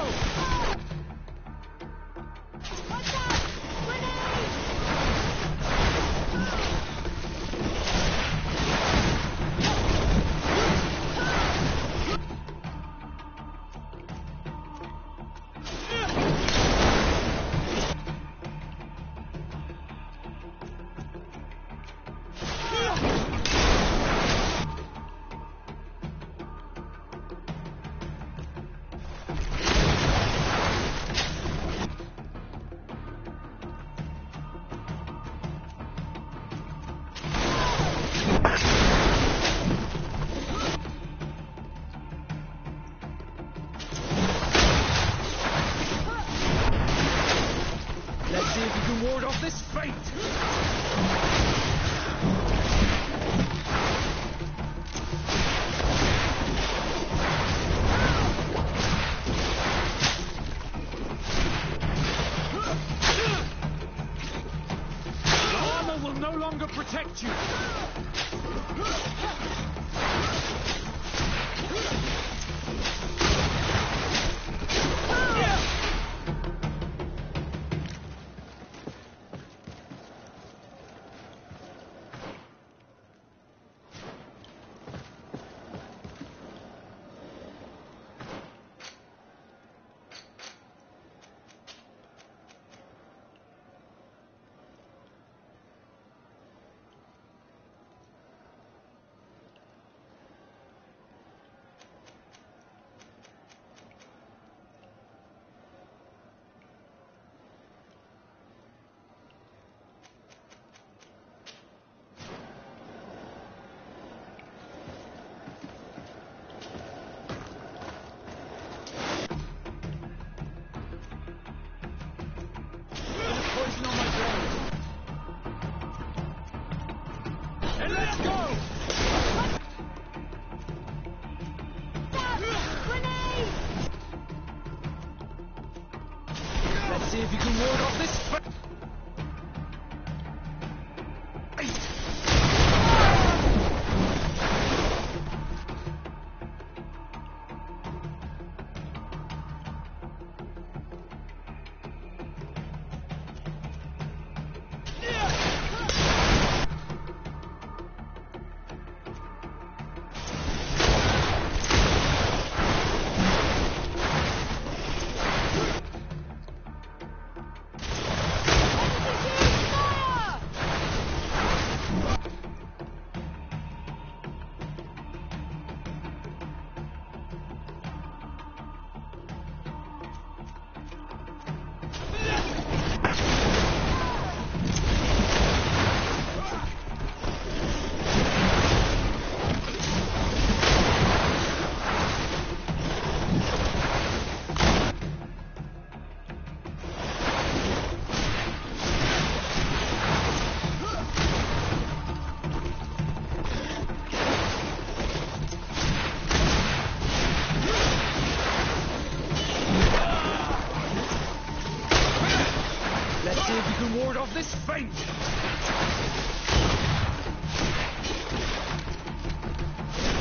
must faint!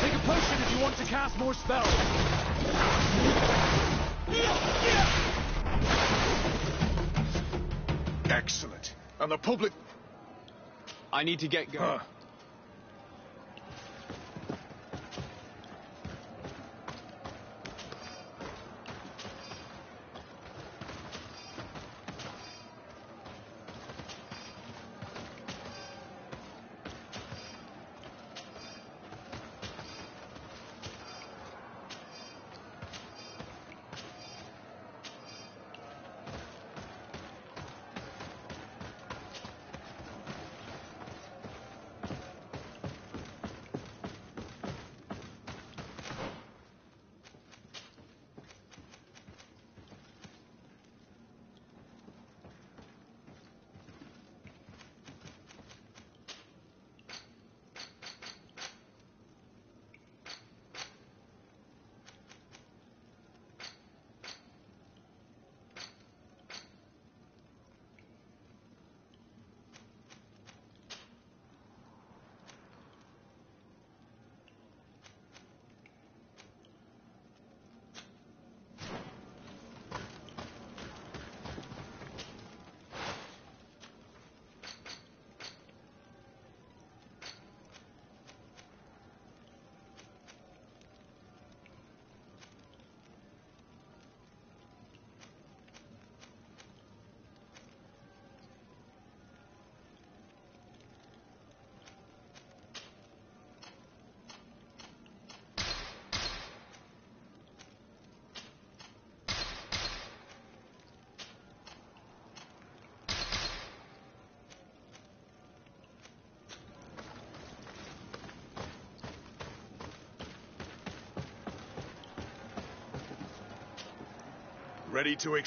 Take a potion if you want to cast more spells. Excellent. And the public... I need to get going. Ready to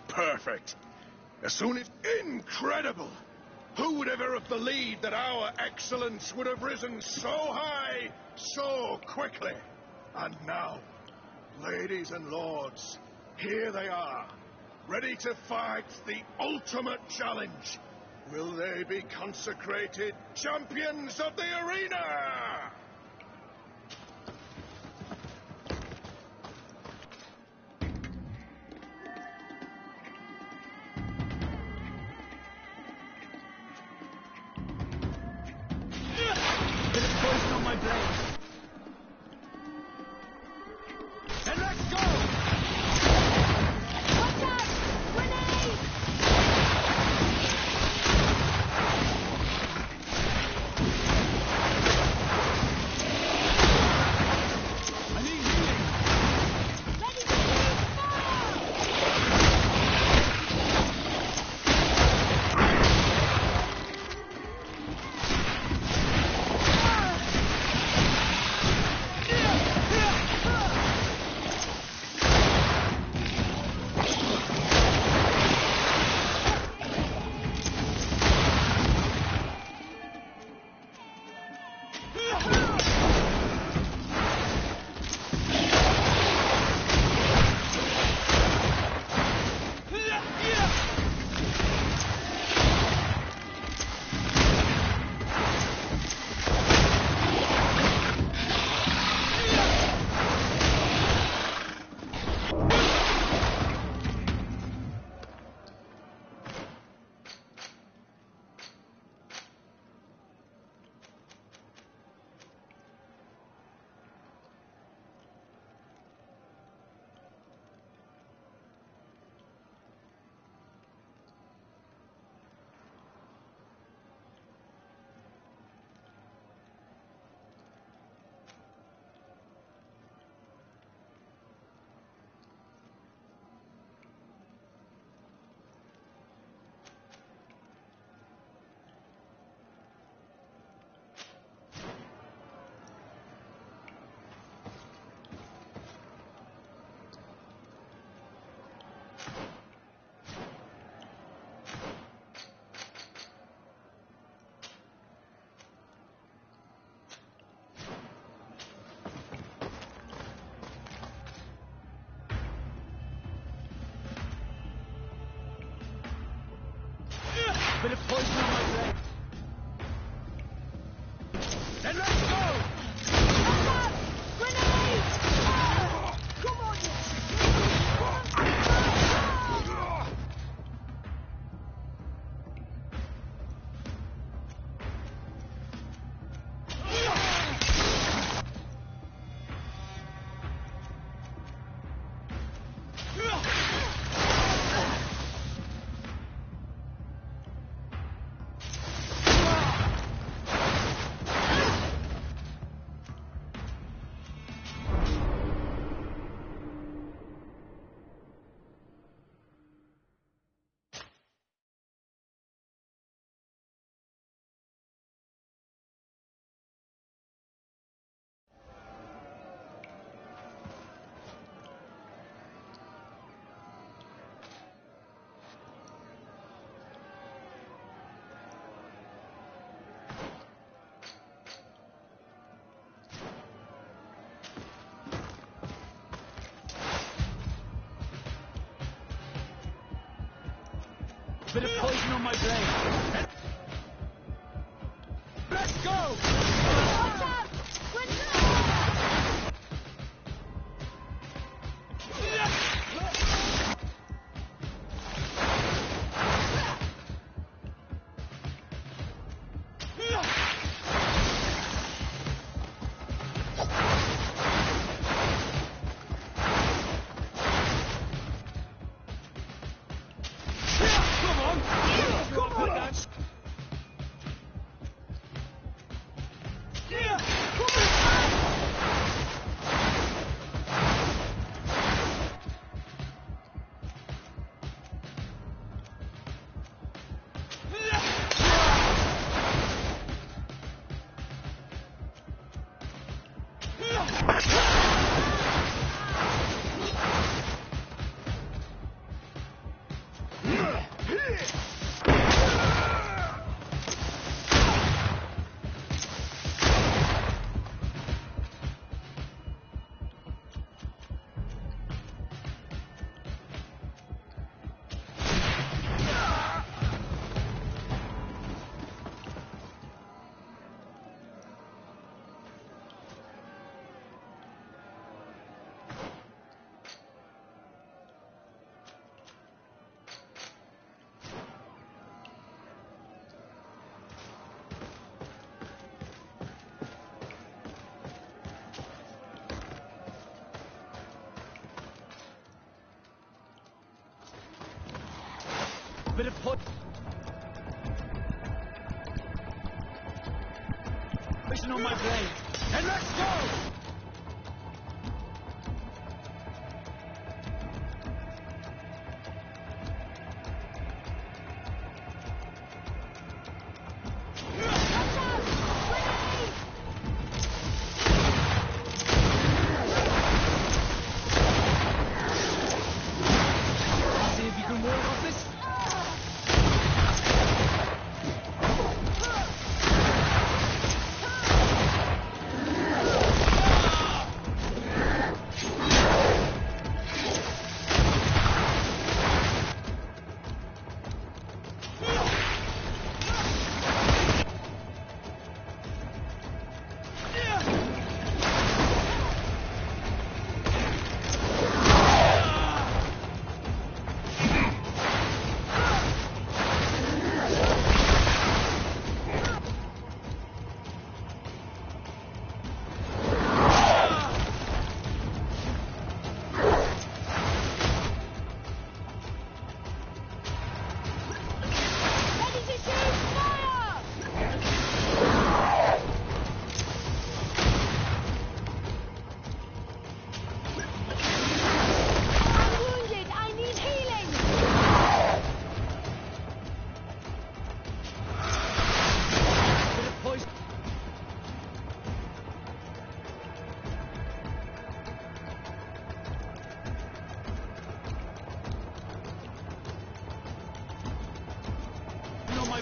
Perfect. As soon as... Incredible! Who would ever have believed that our excellence would have risen so high, so quickly? And now, ladies and lords, here they are, ready to fight the ultimate challenge. Will they be consecrated champions of the arena? And let's go! Grenade! Come on, Bit of poison on my blade. Let's go! watch out! Bit of poison on my blade. And let's go!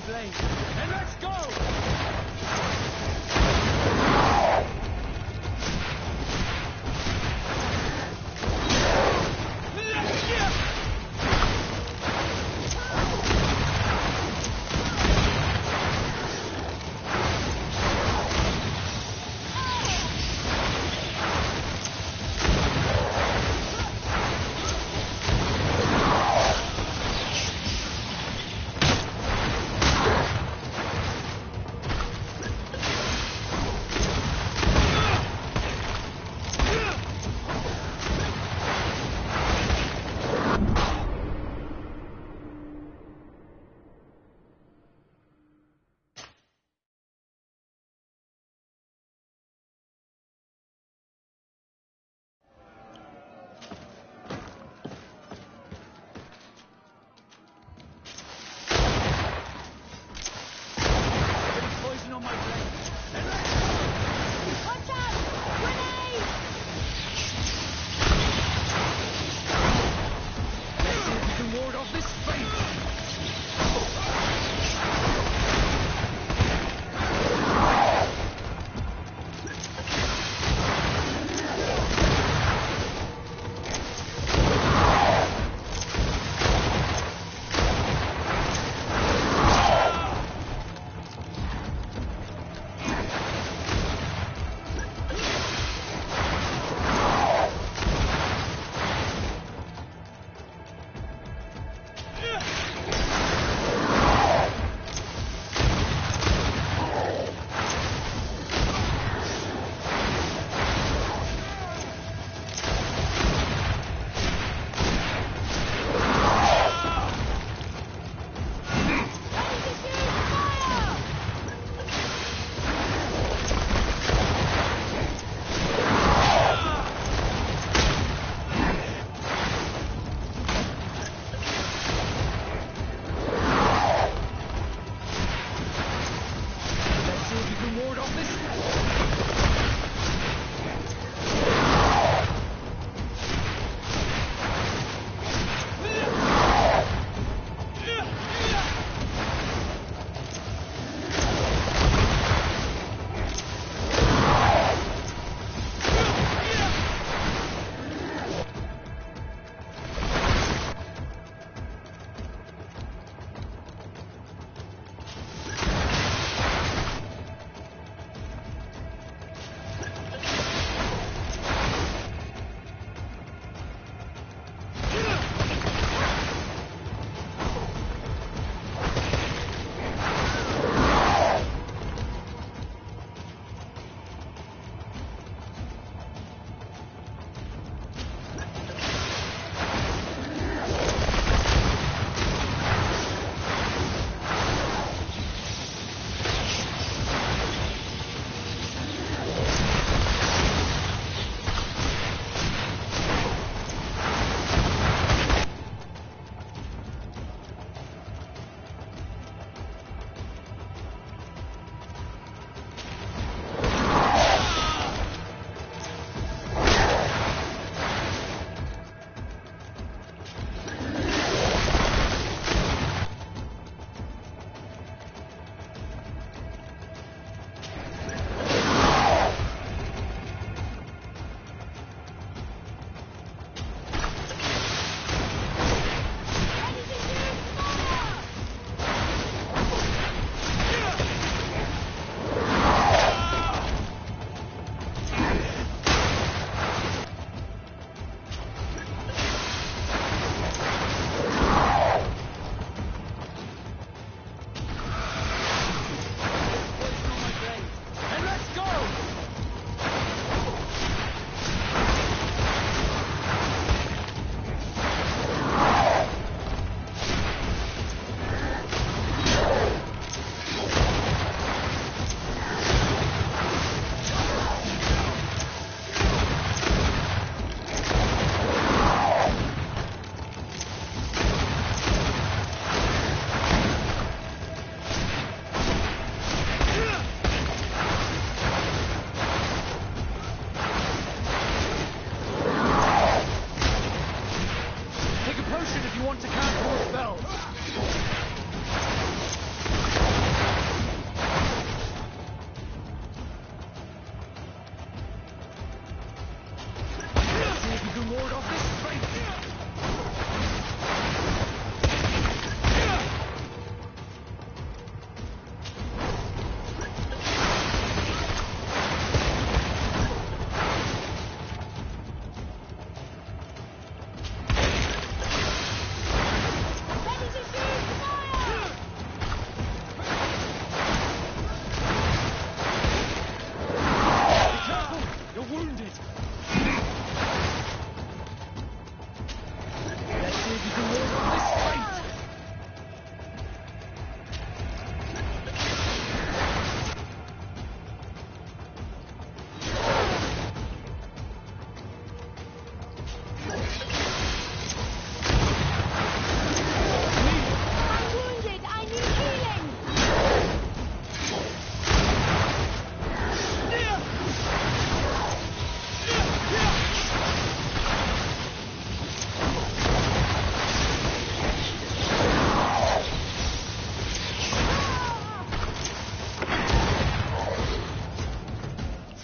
blade. And let's go!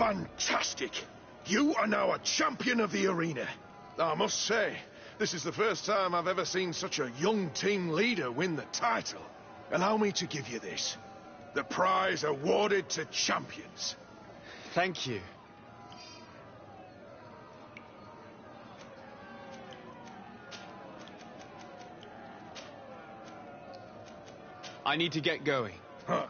Fantastic! You are now a champion of the arena. I must say, this is the first time I've ever seen such a young team leader win the title. Allow me to give you this. The prize awarded to champions. Thank you. I need to get going. Huh.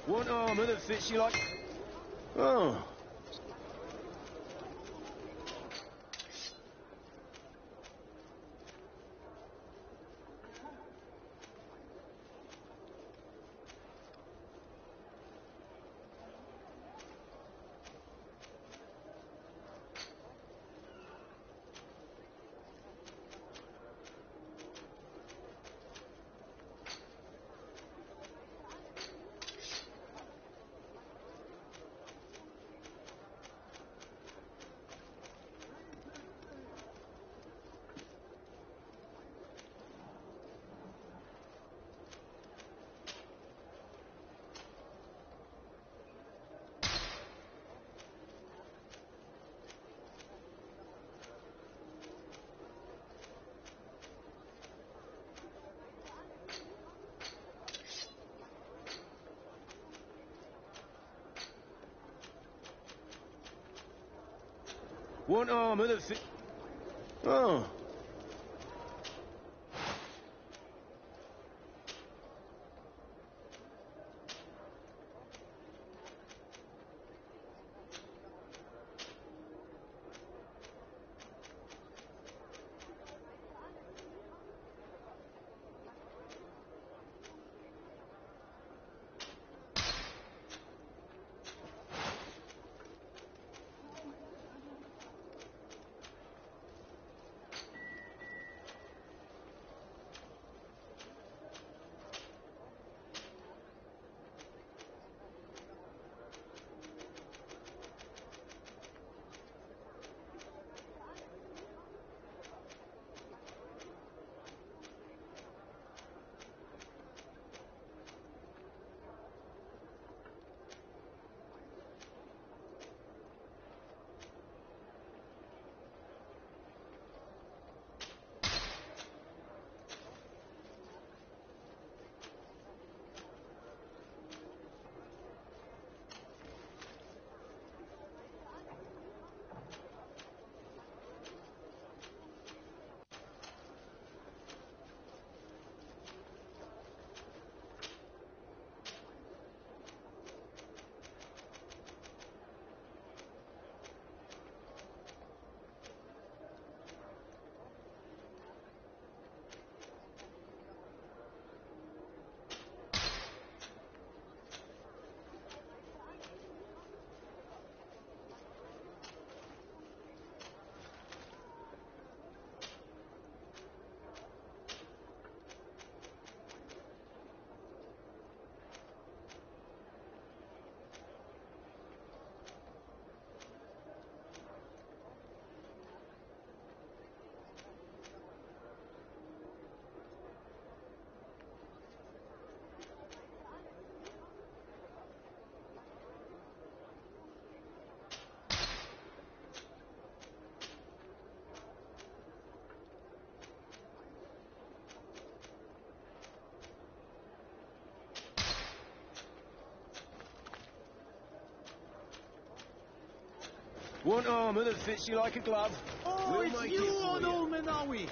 Want armour that fits you like... Oh. Want armour that fit... Oh. Want armour that fits you like a glove? Oh, We'll it's make you, it for old you. old Menawi!